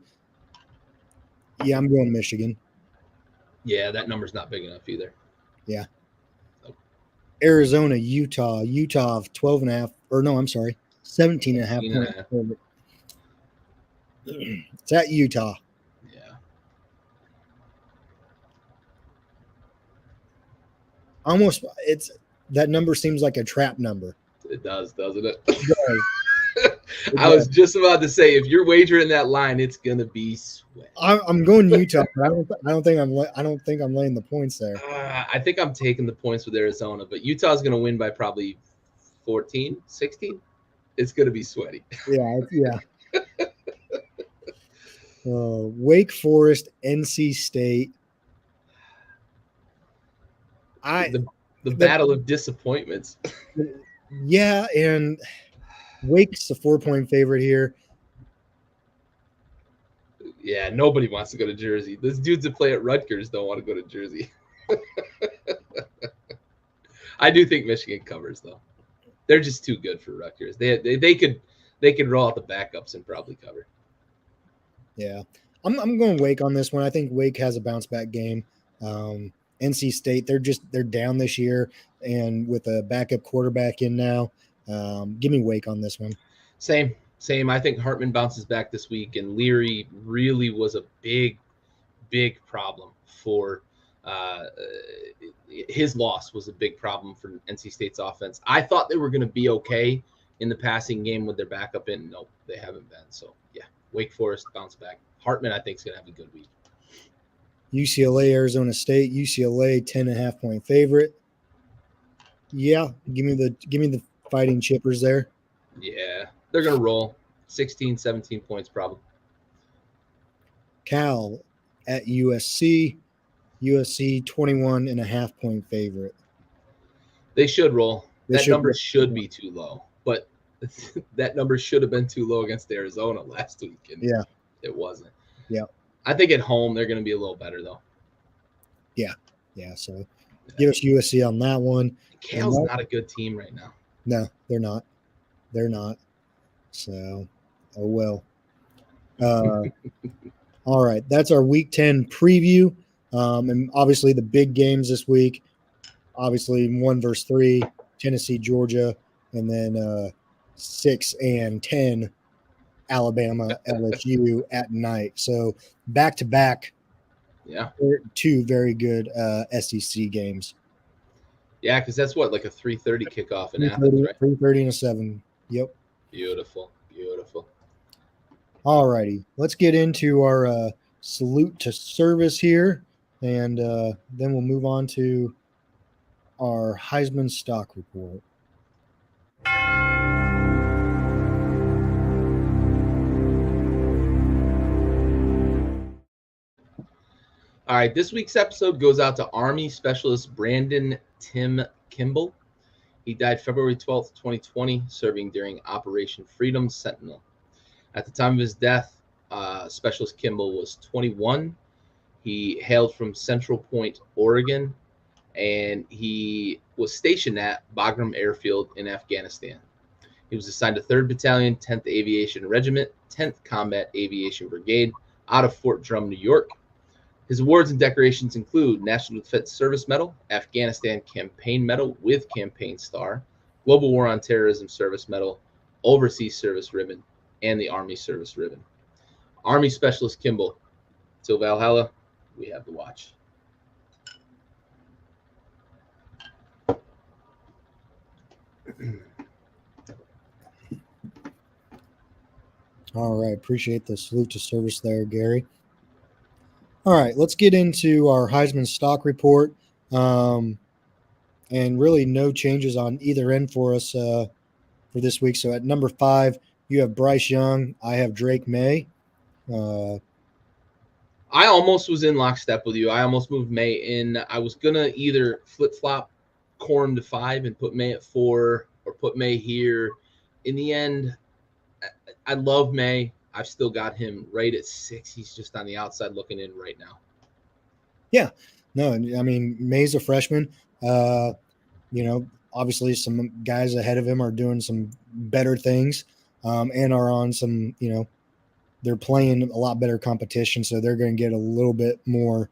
Yeah, I'm going Michigan. Yeah, that number's not big enough either. Yeah. Arizona, Utah 12.5, or no, I'm sorry, 17.5 point favorite. It's at Utah. Yeah. Almost, that number seems like a trap number. It does, doesn't it? It does. I was just about to say, if you're wagering that line, it's gonna be sweat. I'm going Utah, but I don't think I'm laying the points there. I think I'm taking the points with Arizona, but Utah's gonna win by probably 14, 16. It's gonna be sweaty. Yeah. Wake Forest, NC State. The battle of disappointments. Yeah, and Wake's the 4-point favorite here. Yeah, nobody wants to go to Jersey. Those dudes that play at Rutgers don't want to go to Jersey. I do think Michigan covers, though. They're just too good for Rutgers. They could roll out the backups and probably cover. Yeah, I'm going Wake on this one. I think Wake has a bounce back game. NC State, they're down this year, and with a backup quarterback in now, give me Wake on this one. Same. I think Hartman bounces back this week, and Leary really was a big problem for his loss was a big problem for NC State's offense. I thought they were going to be okay in the passing game with their backup in. No, they haven't been. So yeah, Wake Forest bounce back. Hartman, I think, is going to have a good week. UCLA, Arizona State. UCLA 10.5 point favorite. Yeah, give me the Fighting Chippers there. Yeah, they're going to roll 16, 17 points probably. Cal at USC. USC 21.5 point favorite. They should roll. That number should be too low, but that number should have been too low against Arizona last week, and it wasn't. Yeah, I think at home they're going to be a little better though. Yeah. So give us USC on that one. Cal's not a good team right now. No, they're not. So, oh well. All right, that's our Week 10 preview. And obviously the big games this week, obviously 1 versus 3, Tennessee, Georgia, and then 6 and 10, Alabama, LSU at night. So back to back, 2 very good SEC games. Yeah, because that's what, like a 3:30 kickoff in Athens, right? 3:30 and a 7. Yep. Beautiful. All righty, let's get into our salute to service here. And then we'll move on to our Heisman stock report. All right, this week's episode goes out to Army Specialist Brandon Tim Kimball. He died February 12th, 2020, serving during Operation Freedom Sentinel. At the time of his death, Specialist Kimball was 21. He hailed from Central Point, Oregon, and he was stationed at Bagram Airfield in Afghanistan. He was assigned to 3rd Battalion, 10th Aviation Regiment, 10th Combat Aviation Brigade out of Fort Drum, New York. His awards and decorations include National Defense Service Medal, Afghanistan Campaign Medal with Campaign Star, Global War on Terrorism Service Medal, Overseas Service Ribbon, and the Army Service Ribbon. Army Specialist Kimball. Till Valhalla, we have the watch. All right. Appreciate the salute to service there, Gary. All right. Let's get into our Heisman stock report. and really no changes on either end for us for this week. So at number 5, you have Bryce Young. I have Drake May. I almost was in lockstep with you. I almost moved May in. I was gonna either flip flop Corm to 5 and put May at 4, or put May here. In the end, I love May. I've still got him right at 6. He's just on the outside looking in right now. Yeah, no, I mean May's a freshman. Obviously some guys ahead of him are doing some better things, and are on some, they're playing a lot better competition, so they're going to get a little bit more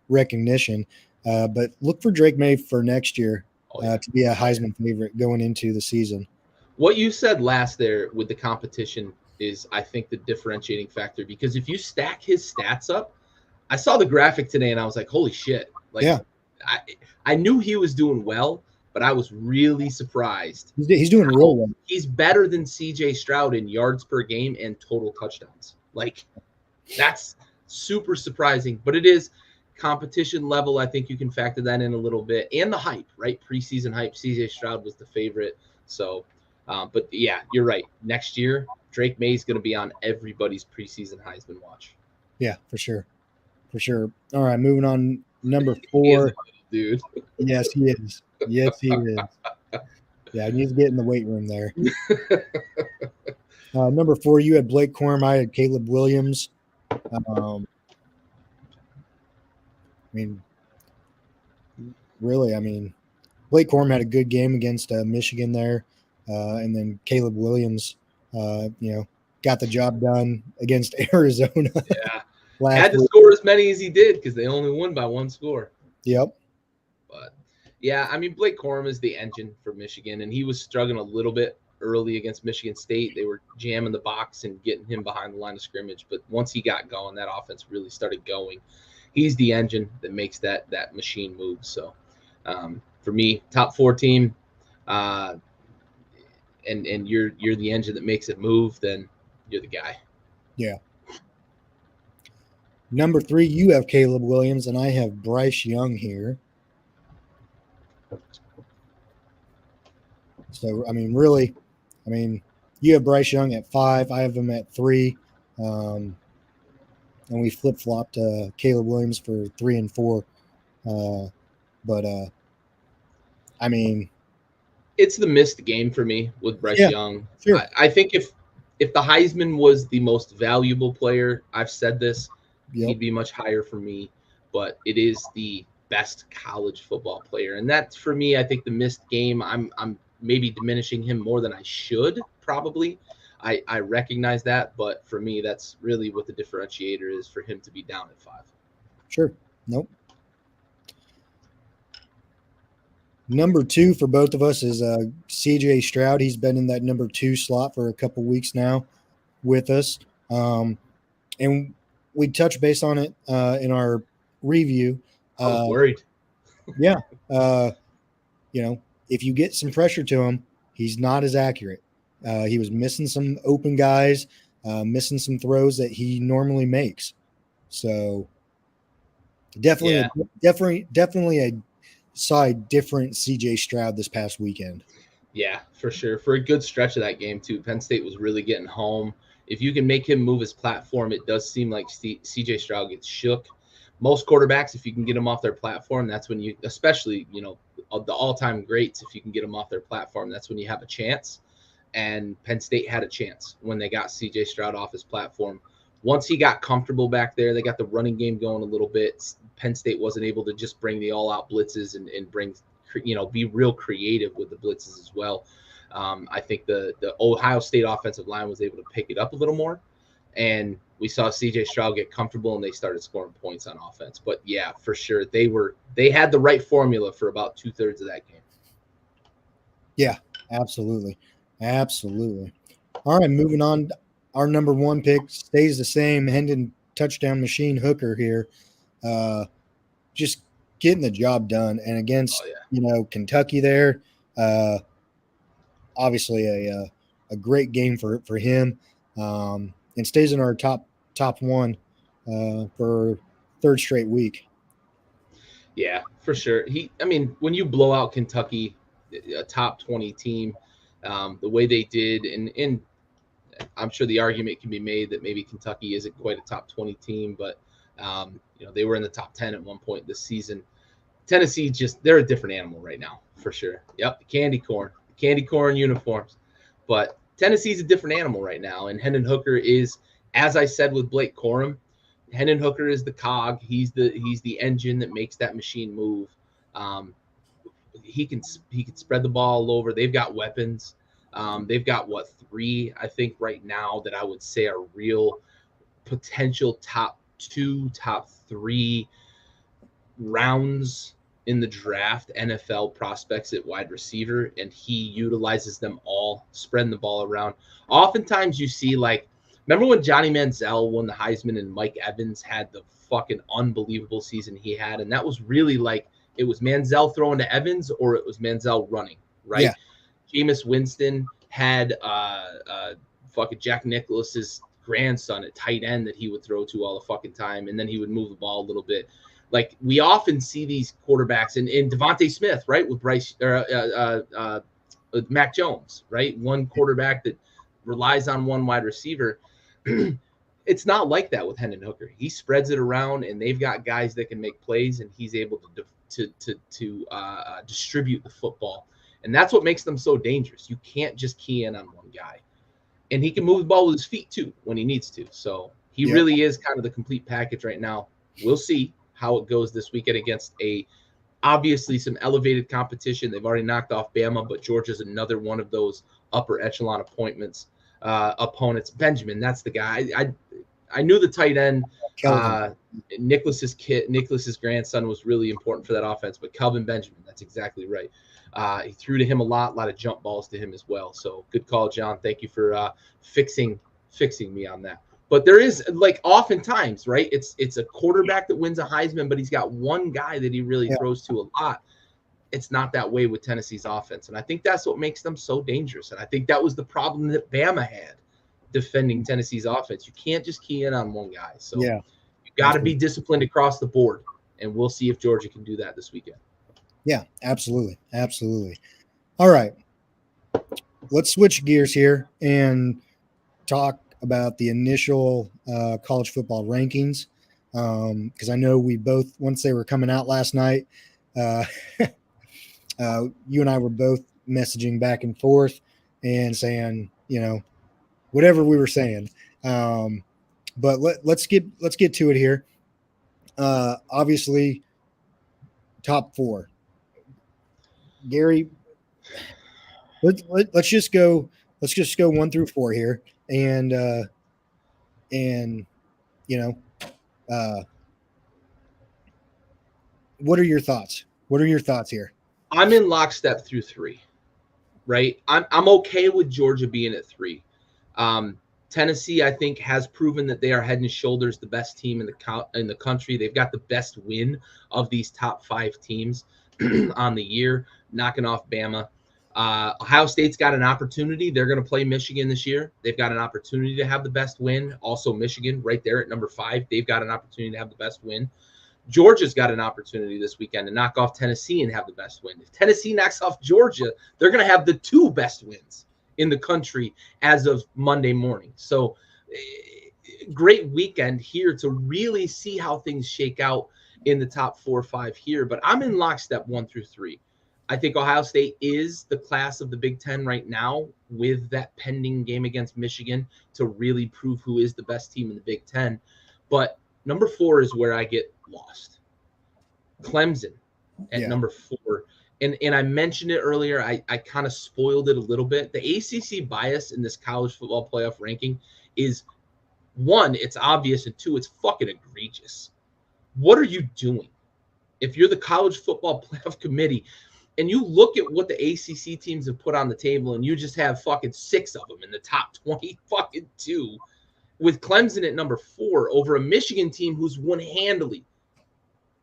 recognition. But look for Drake May for next year to be a Heisman favorite going into the season. What you said last there with the competition is, I think, the differentiating factor, because if you stack his stats up, I saw the graphic today and I was like, holy shit. Like, yeah. I knew he was doing well, but I was really surprised. He's doing real well. He's better than CJ Stroud in yards per game and total touchdowns. Like, that's super surprising, but it is competition level. I think you can factor that in a little bit, and the hype, right? Preseason hype. CJ Stroud was the favorite. So, but yeah, you're right. Next year, Drake May is going to be on everybody's preseason Heisman watch. Yeah, for sure. For sure. All right, moving on. Number 4. Dude. Yes, he is. Yes, he is. Yeah, he needs to get in the weight room there. Number 4, you had Blake Corum. I had Caleb Williams. I mean, Blake Corum had a good game against Michigan there, and then Caleb Williams, got the job done against Arizona. Yeah, had to score as many as he did because they only won by 1 score. Yep. But yeah, I mean, Blake Corum is the engine for Michigan, and he was struggling a little bit early against Michigan State. They were jamming the box and getting him behind the line of scrimmage, but once he got going, that offense really started going. He's the engine that makes that machine move. So for me, top 4 team, and you're the engine that makes it move, then you're the guy. Yeah. Number 3, you have Caleb Williams, and I have Bryce Young here. So, you have Bryce Young at 5. I have him at 3. And we flip-flopped Caleb Williams for 3 and 4. It's the missed game for me with Bryce Young. Sure. I think if the Heisman was the most valuable player, I've said this, he'd be much higher for me, but it is the best college football player. And that's, for me, I think the missed game. I'm maybe diminishing him more than I should, probably. I recognize that, but for me, that's really what the differentiator is for him to be down at 5. Sure. Nope. Number 2 for both of us is CJ Stroud. He's been in that number 2 slot for a couple weeks now with us. And we touched base on it in our review. I was worried. Yeah. If you get some pressure to him, he's not as accurate. He was missing some open guys, missing some throws that he normally makes. So definitely saw a different CJ Stroud this past weekend. Yeah, for sure. For a good stretch of that game too, Penn State was really getting home. If you can make him move his platform, it does seem like CJ Stroud gets shook. Most quarterbacks, if you can get them off their platform, that's when you, especially, the all-time greats, if you can get them off their platform, that's when you have a chance. And Penn State had a chance when they got CJ Stroud off his platform. Once he got comfortable back there, they got the running game going a little bit. Penn State wasn't able to just bring the all-out blitzes and bring, be real creative with the blitzes as well. I think the Ohio State offensive line was able to pick it up a little more, and we saw CJ Stroud get comfortable and they started scoring points on offense. But yeah, for sure, they had the right formula for about 2/3 of that game. Yeah, absolutely. All right, moving on. Our number 1 pick stays the same. Hendon touchdown machine Hooker here, just getting the job done. And against Kentucky there, obviously a great game for him, and stays in our top 1 for 3rd straight week. Yeah, for sure. I mean, when you blow out Kentucky, a top 20 team, the way they did, and I'm sure the argument can be made that maybe Kentucky isn't quite a top 20 team, but they were in the top 10 at one point this season. Tennessee, they're a different animal right now, for sure. Yep, the candy corn uniforms. But Tennessee's a different animal right now, and Hendon Hooker is, as I said with Blake Corum, Hendon Hooker is the cog. He's the engine that makes that machine move. Um, he can spread the ball all over. They've got weapons. They've got three, I think, right now that I would say are real potential top 2, top 3 rounds in the draft NFL prospects at wide receiver, and he utilizes them all, spreading the ball around. Oftentimes you see, like, remember when Johnny Manziel won the Heisman and Mike Evans had the fucking unbelievable season he had, and that was really like it was Manziel throwing to Evans or it was Manziel running, right? Yeah. Jameis Winston had fucking Jack Nicklaus's grandson at tight end that he would throw to all the fucking time, and then he would move the ball a little bit. Like, we often see these quarterbacks in Devontae Smith, right, with Mac Jones, right? One quarterback that relies on one wide receiver. It's not like that with Hendon Hooker. He spreads it around, and they've got guys that can make plays, and he's able to distribute the football, and that's what makes them so dangerous. You can't just key in on one guy, and he can move the ball with his feet too when he needs to. So he really is kind of the complete package right now. We'll see how it goes this weekend against obviously some elevated competition. They've already knocked off Bama, but Georgia's another one of those upper echelon opponents. Benjamin, that's the guy. I knew the tight end. Nicholas's grandson was really important for that offense, but Kelvin Benjamin, that's exactly right. He threw to him a lot of jump balls to him as well. So good call, John. Thank you for fixing me on that. But there is, like, oftentimes, right, it's a quarterback that wins a Heisman, but he's got one guy that he really throws to a lot. It's not that way with Tennessee's offense, and I think that's what makes them so dangerous. And I think that was the problem that Bama had defending Tennessee's offense. You can't just key in on one guy. So you got to be disciplined across the board, and we'll see if Georgia can do that this weekend. Yeah, absolutely. All right, let's switch gears here and talk about the initial college football rankings, because I know we both, once they were coming out last night, you and I were both messaging back and forth and saying, whatever we were saying. But let's get to it here. Obviously, top 4. Gary, let's just go 1 through 4 here, and what are your thoughts? What are your thoughts here? I'm in lockstep through 3, right? I'm okay with Georgia being at 3. Tennessee, I think, has proven that they are head and shoulders the best team in the country. They've got the best win of these top 5 teams on the year, knocking off Bama. Ohio State's got an opportunity. They're going to play Michigan this year. They've got an opportunity to have the best win. Also, Michigan right there at number 5. They've got an opportunity to have the best win. Georgia's got an opportunity this weekend to knock off Tennessee and have the best win. If Tennessee knocks off Georgia, they're going to have the 2 best wins in the country as of Monday morning. So great weekend here to really see how things shake out in the top 4 or 5 here. But I'm in lockstep 1 through 3. I think Ohio State is the class of the Big Ten right now, with that pending game against Michigan to really prove who is the best team in the Big Ten. But number 4 is where I get lost. Clemson at number 4. And I mentioned it earlier. I kind of spoiled it a little bit. The ACC bias in this college football playoff ranking is, 1, it's obvious, and 2, it's fucking egregious. What are you doing? If you're the college football playoff committee and you look at what the ACC teams have put on the table and you just have fucking 6 of them in the top 22, with Clemson at number 4 over a Michigan team who's won handily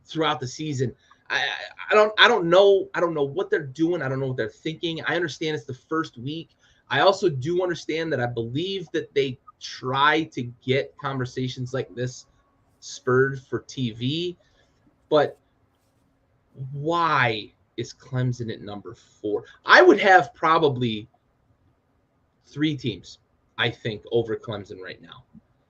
throughout the season. I don't know what they're doing. I don't know what they're thinking. I understand it's the first week. I also do understand that I believe that they try to get conversations like this spurred for TV, but Why is Clemson at number 4? I would have probably 3 teams, I think, over Clemson right now.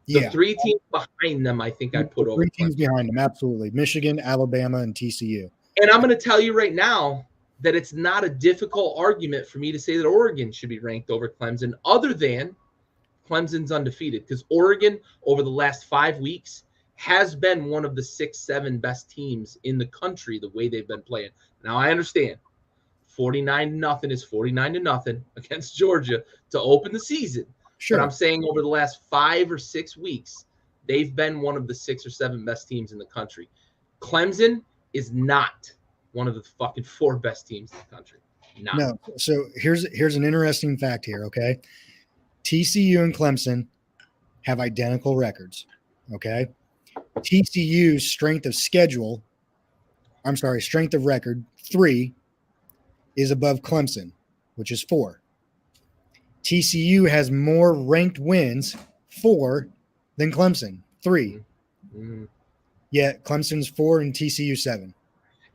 The Yeah. 3 teams behind them, I think I'd put over 3 teams Clemson. behind them, absolutely. Michigan, Alabama, and TCU. And I'm going to tell you right now that it's not a difficult argument for me to say that Oregon should be ranked over Clemson, other than Clemson's undefeated, because Oregon over the last 5 weeks has been one of the 6-7 best teams in the country the way they've been playing. Now I understand 49-0 is 49-0 against Georgia to open the season. Sure. But I'm saying over the last 5 or 6 weeks, they've been one of the 6 or 7 best teams in the country. Clemson is not one of the fucking 4 best teams in the country. Not. No. So here's an interesting fact here, okay? TCU and Clemson have identical records, okay? TCU's strength of record, 3, is above Clemson, which is 4. TCU has more ranked wins, 4, than Clemson, 3. Mm-hmm. Yet Clemson's 4 and TCU 7.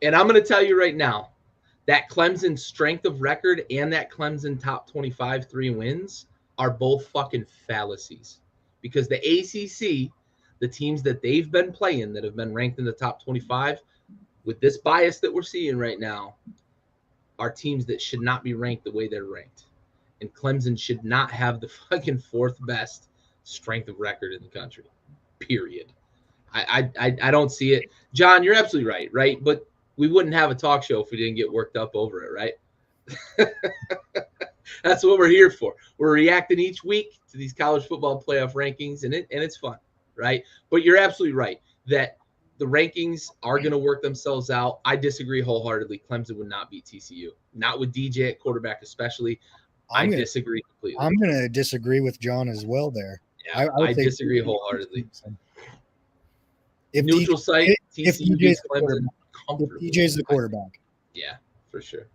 And I'm going to tell you right now, that Clemson strength of record and that Clemson top 25 3 wins are both fucking fallacies. Because the ACC, the teams that they've been playing that have been ranked in the top 25, with this bias that we're seeing right now, are teams that should not be ranked the way they're ranked. And Clemson should not have the fucking 4th best strength of record in the country. Period. I don't see it. John, you're absolutely right? But we wouldn't have a talk show if we didn't get worked up over it, right? That's what we're here for. We're reacting each week to these college football playoff rankings, and it's fun, right? But you're absolutely right that the rankings are going to work themselves out. I disagree wholeheartedly. Clemson would not beat TCU, not with DJ at quarterback especially. I disagree completely. I'm going to disagree with John as well there. Yeah, I disagree wholeheartedly. If neutral site, TCU beats Clemson comfortably. If DJ's the quarterback. Yeah, for sure.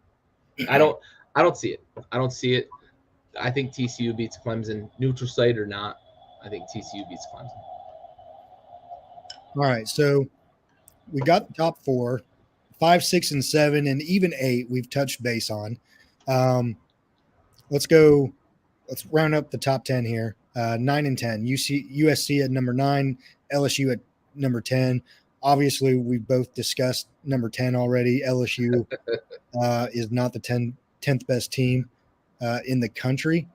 I don't see it. I don't see it. I think TCU beats Clemson, neutral site or not. I think TCU beats Clemson. All right, so we got the top 4, 5, 6, and 7, and even 8 we've touched base on. Let's round up the top 10 here. 9 and 10. USC at number 9, LSU at number 10. Obviously, we've both discussed number 10 already. LSU is not the 10th best team in the country.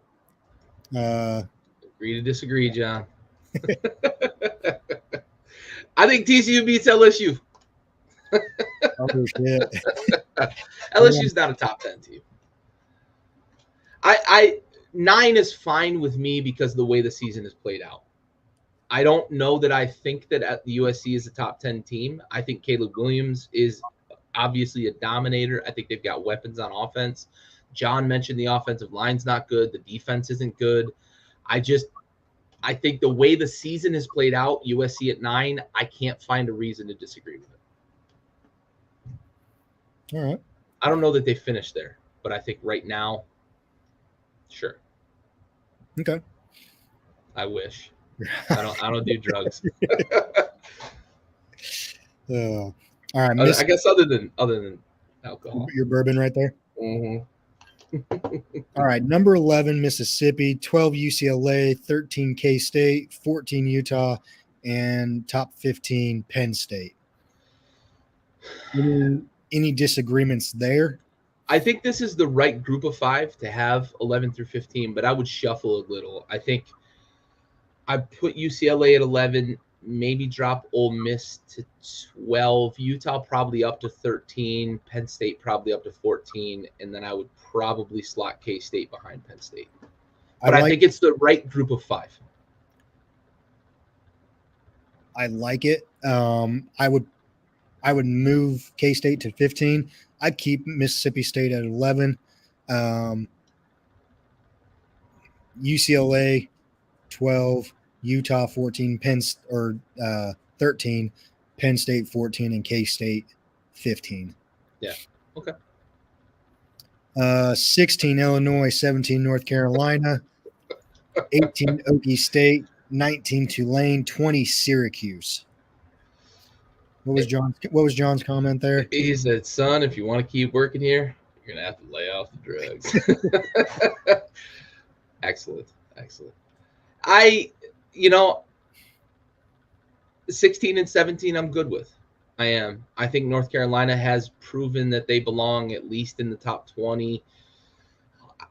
Agree to disagree, John. I think TCU beats LSU. Oh, shit. LSU's not a top 10 team. 9 is fine with me because of the way the season is played out. I don't know that I think that the USC is a top 10 team. I think Caleb Williams is obviously a dominator. I think they've got weapons on offense. John mentioned the offensive line's not good. The defense isn't good. I think the way the season is played out, USC at 9, I can't find a reason to disagree with it. All right. I don't know that they finished there, but I think right now, sure. Okay. I wish. I don't do drugs. All right. I guess other than alcohol. Your bourbon right there. Mm-hmm. All right. Number 11, Mississippi, 12 UCLA, 13 K-State, 14 Utah, and top 15 Penn State. Any disagreements there? I think this is the right group of 5 to have 11 through 15, but I would shuffle a little. I think I put UCLA at 11, maybe drop Ole Miss to 12, Utah probably up to 13, Penn State probably up to 14, and then I would probably slot K-State behind Penn State. But I think it's the right group of 5. I like it. I would move K-State to 15. I'd keep Mississippi State at 11. UCLA 12, Utah 14, 13, Penn State 14, and K-State 15. Yeah. Okay. 16 Illinois, 17 North Carolina, 18 Okie State, 19 Tulane, 20 Syracuse. What was John's comment there? He said, "Son, if you want to keep working here, you're gonna have to lay off the drugs." Excellent. I, 16 and 17, I'm good with. I am. I think North Carolina has proven that they belong at least in the top 20.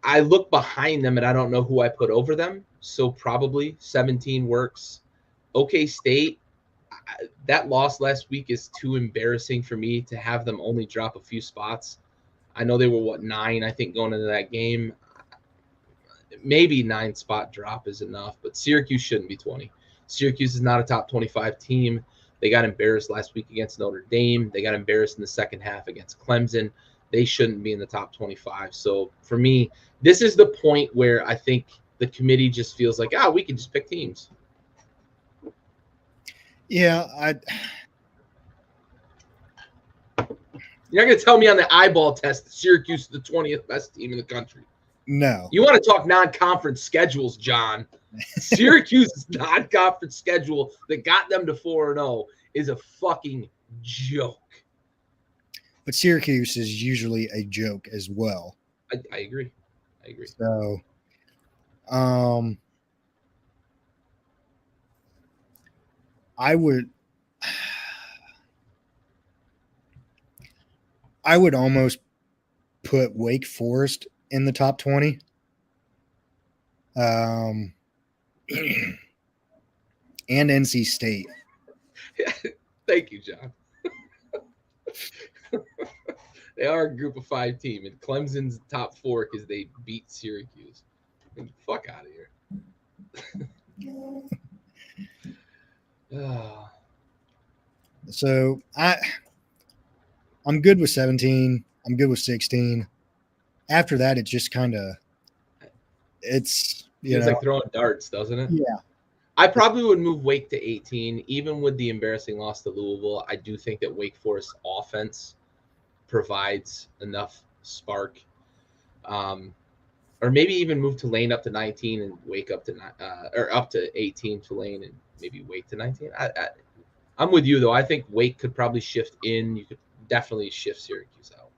I look behind them and I don't know who I put over them. So probably 17 works. OK State, that loss last week is too embarrassing for me to have them only drop a few spots. I know they were 9, I think, going into that game. Maybe 9-spot drop is enough, but Syracuse shouldn't be 20. Syracuse is not a top 25 team. They got embarrassed last week against Notre Dame. They got embarrassed in the second half against Clemson. They shouldn't be in the top 25. So for me, this is the point where I think the committee just feels like, we can just pick teams. Yeah, You're not going to tell me on the eyeball test that Syracuse is the 20th best team in the country. No. You want to talk non-conference schedules, John. Syracuse's non-conference schedule that got them to 4-0 is a fucking joke. But Syracuse is usually a joke as well. I agree. So, I would almost put Wake Forest in the top 20. And NC State. Thank you, John. They are a group of 5 team, and Clemson's top 4 because they beat Syracuse. And fuck out of here. So I'm good with 17. I'm good with 16. After that, it's just kind of it's like throwing darts, doesn't it? Yeah. I probably would move Wake to 18, even with the embarrassing loss to Louisville. I do think that Wake Forest offense provides enough spark, or maybe even move Tulane up to 19 and Wake up to or up to 18, Tulane and maybe Wake to 19. I'm with you though. I think Wake could probably shift in. You could definitely shift Syracuse out.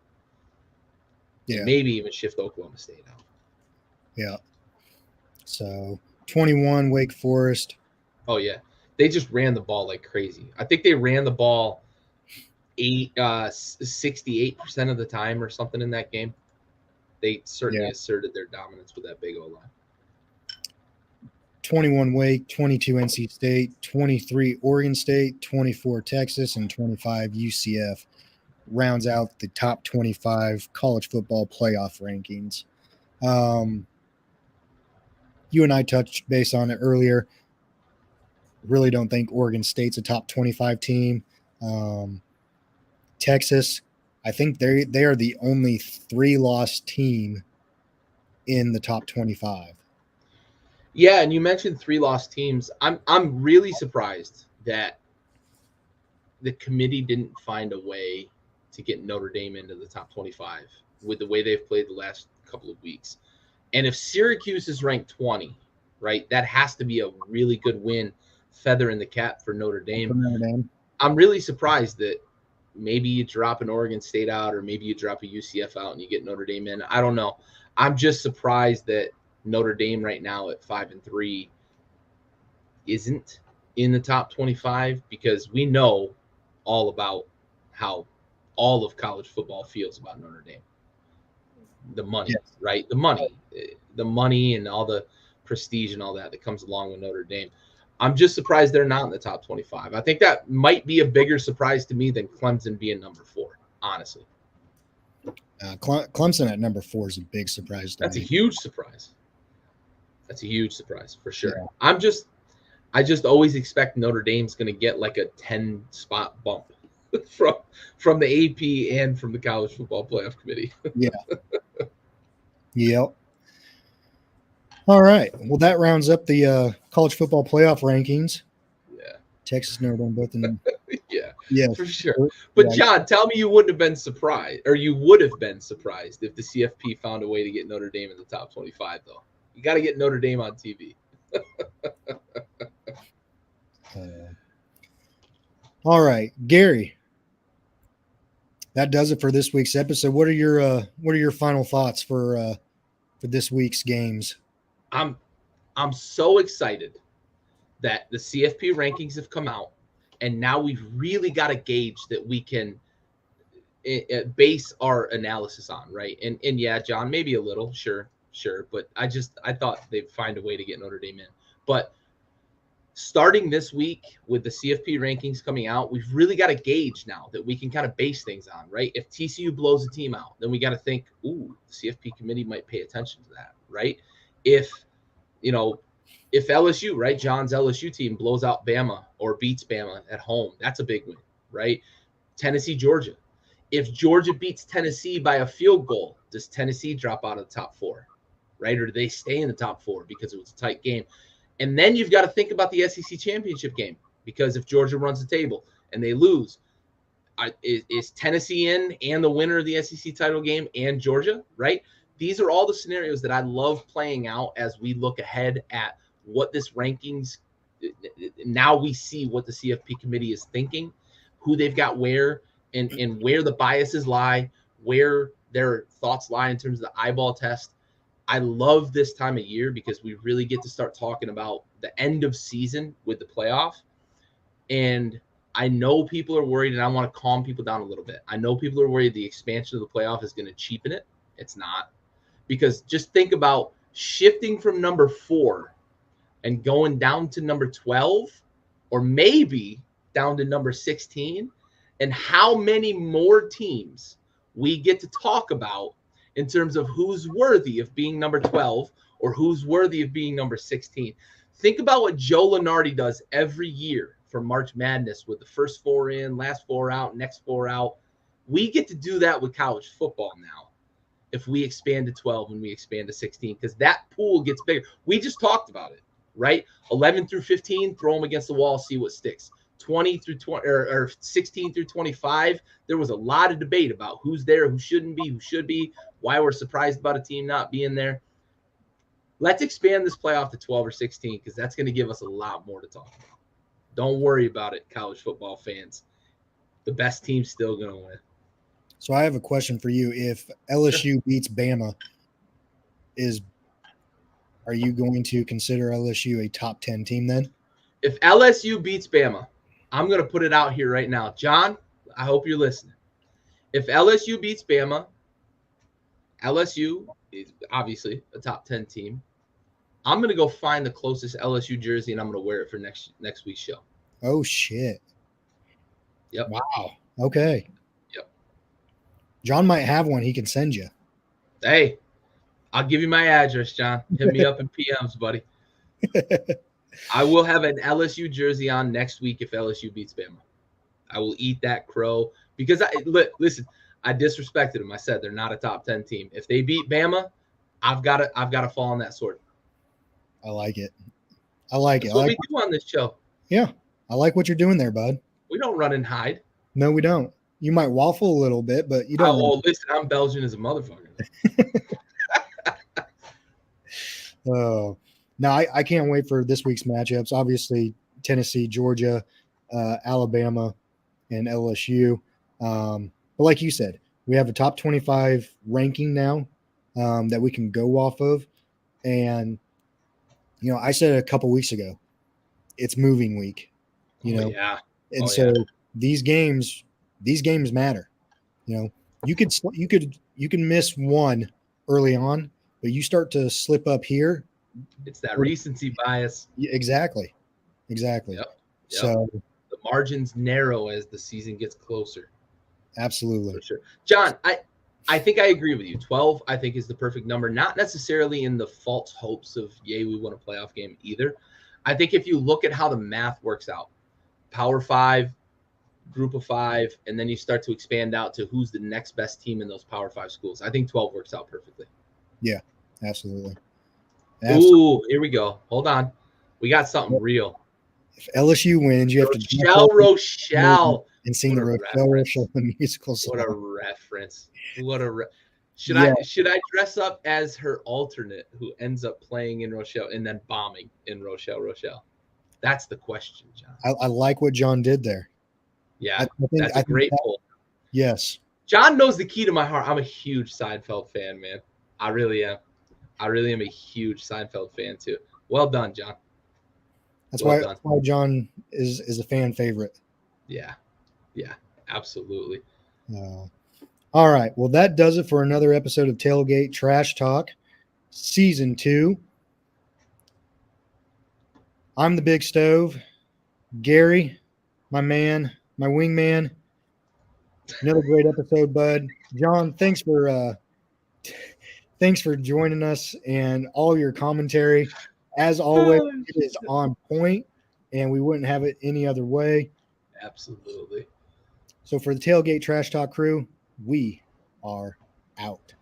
Yeah. Maybe even shift Oklahoma State out. Yeah. So 21 Wake Forest. Oh yeah, they just ran the ball like crazy. I think they ran the ball 68% of the time or something in that game. They certainly asserted their dominance with that big O-line. 21 Wake, 22 NC State, 23 Oregon State, 24 Texas, and 25 UCF rounds out the top 25 college football playoff rankings. You and I touched base on it earlier. Really don't think Oregon State's a top 25 team. Texas, I think they are the only 3-loss team in the top 25. Yeah, and you mentioned 3-loss teams. I'm really surprised that the committee didn't find a way to get Notre Dame into the top 25 with the way they've played the last couple of weeks. And if Syracuse is ranked 20, right, that has to be a really good win, feather in the cap for Notre Dame. I'm really surprised that maybe you drop an Oregon State out or maybe you drop a UCF out and you get Notre Dame in. I don't know. I'm just surprised that Notre Dame right now at 5-3 isn't in the top 25 because we know all about how all of college football feels about Notre Dame. The money, right? The money and all the prestige and all that comes along with Notre Dame. I'm just surprised they're not in the top 25. I think that might be a bigger surprise to me than Clemson being number 4, honestly. Clemson at number 4 is a big surprise to me. That's a huge surprise. That's a huge surprise for sure. Yeah. I just always expect Notre Dame's going to get like a 10-spot bump from the AP and from the College Football Playoff Committee. Yeah. Yep. All right. Well, that rounds up the College Football Playoff rankings. Yeah. Texas, Notre Dame, both in. Yeah, for sure. But John, tell me you wouldn't have been surprised, or you would have been surprised if the CFP found a way to get Notre Dame in the top 25, though. You got to get Notre Dame on TV. All right, Gary. That does it for this week's episode. What are your final thoughts for this week's games? I'm so excited that the CFP rankings have come out, and now we've really got a gauge that we can base our analysis on, right? And yeah, John, maybe a little, sure, but I thought they'd find a way to get Notre Dame in. But starting this week with the CFP rankings coming out, we've really got a gauge now that we can kind of base things on, right? If TCU blows a team out, then we got to think, ooh, the CFP committee might pay attention to that, right? If LSU, right, John's LSU team blows out Bama or beats Bama at home, that's a big win, right? Tennessee, Georgia. If Georgia beats Tennessee by a field goal, does Tennessee drop out of the top 4, right? Or do they stay in the top 4 because it was a tight game? And then you've got to think about the SEC championship game, because if Georgia runs the table and they lose, is Tennessee in and the winner of the SEC title game and Georgia, right? These are all the scenarios that I love playing out as we look ahead at what this rankings. Now we see what the CFP committee is thinking, who they've got where, and where the biases lie, where their thoughts lie in terms of the eyeball test. I love this time of year because we really get to start talking about the end of season with the playoff. And I know people are worried, and I want to calm people down a little bit. I know people are worried the expansion of the playoff is going to cheapen it. It's not. Because just think about shifting from number 4 and going down to number 12, or maybe down to number 16, and how many more teams we get to talk about in terms of who's worthy of being number 12 or who's worthy of being number 16. Think about what Joe Lunardi does every year for March Madness with the first 4 in, last 4 out, next 4 out. We get to do that with college football now if we expand to 12 and we expand to 16, because that pool gets bigger. We just talked about it, right? 11 through 15, throw them against the wall, see what sticks. 20 through 20 or 16 through 25, there was a lot of debate about who's there, who shouldn't be, who should be, why we're surprised about a team not being there. Let's expand this playoff to 12 or 16, because that's going to give us a lot more to talk about. Don't worry about it, college football fans. The best team's still going to win. So I have a question for you. If LSU beats Bama, are you going to consider LSU a top 10 team then? If LSU beats Bama, I'm going to put it out here right now. John, I hope you're listening. If LSU beats Bama, LSU is obviously a top 10 team. I'm going to go find the closest LSU jersey, and I'm going to wear it for next week's show. Oh, shit. Yep. Wow. Okay. Yep. John might have one he can send you. Hey, I'll give you my address, John. Hit me up in PMs, buddy. I will have an LSU jersey on next week if LSU beats Bama. I will eat that crow because listen, I disrespected them. I said they're not a top 10 team. If they beat Bama, I've got to fall on that sword. I like it. That's what we do on this show. Yeah, I like what you're doing there, bud. We don't run and hide. No, we don't. You might waffle a little bit, but you don't. Oh, listen, I'm Belgian as a motherfucker. Oh. No, I can't wait for this week's matchups. Obviously, Tennessee, Georgia, Alabama, and LSU. But like you said, we have a top 25 ranking now that we can go off of. And, I said a couple weeks ago, it's moving week, Yeah. And these games matter. You can miss one early on, but you start to slip up here. It's that recency bias. Exactly. Yep. So the margins narrow as the season gets closer. Absolutely. For sure. John, I think I agree with you. 12, I think, is the perfect number. Not necessarily in the false hopes of, yay, we won a playoff game either. I think if you look at how the math works out, Power 5, Group of 5, and then you start to expand out to who's the next best team in those Power 5 schools, I think 12 works out perfectly. Yeah, absolutely. Ooh, here we go. Hold on. We got something real. If LSU wins, you have to Rochelle and sing the Rochelle musical song. What a reference! Should I dress up as her alternate who ends up playing in Rochelle and then bombing in Rochelle? That's the question, John. I like what John did there. Yeah, I think that's a great that, pull. yes. John knows the key to my heart. I'm a huge Seinfeld fan, man. I really am. I really am a huge Seinfeld fan too. Well done, John. That's Well why, done. John is a fan favorite. Yeah. Yeah. Absolutely. All right. Well, that does it for another episode of Tailgate Trash Talk, Season 2. I'm the Big Stove. Gary, my man, my wingman. Another great episode, bud. John, thanks for joining us and all your commentary. As always, it is on point, and we wouldn't have it any other way. Absolutely. So for the Tailgate Trash Talk crew, we are out.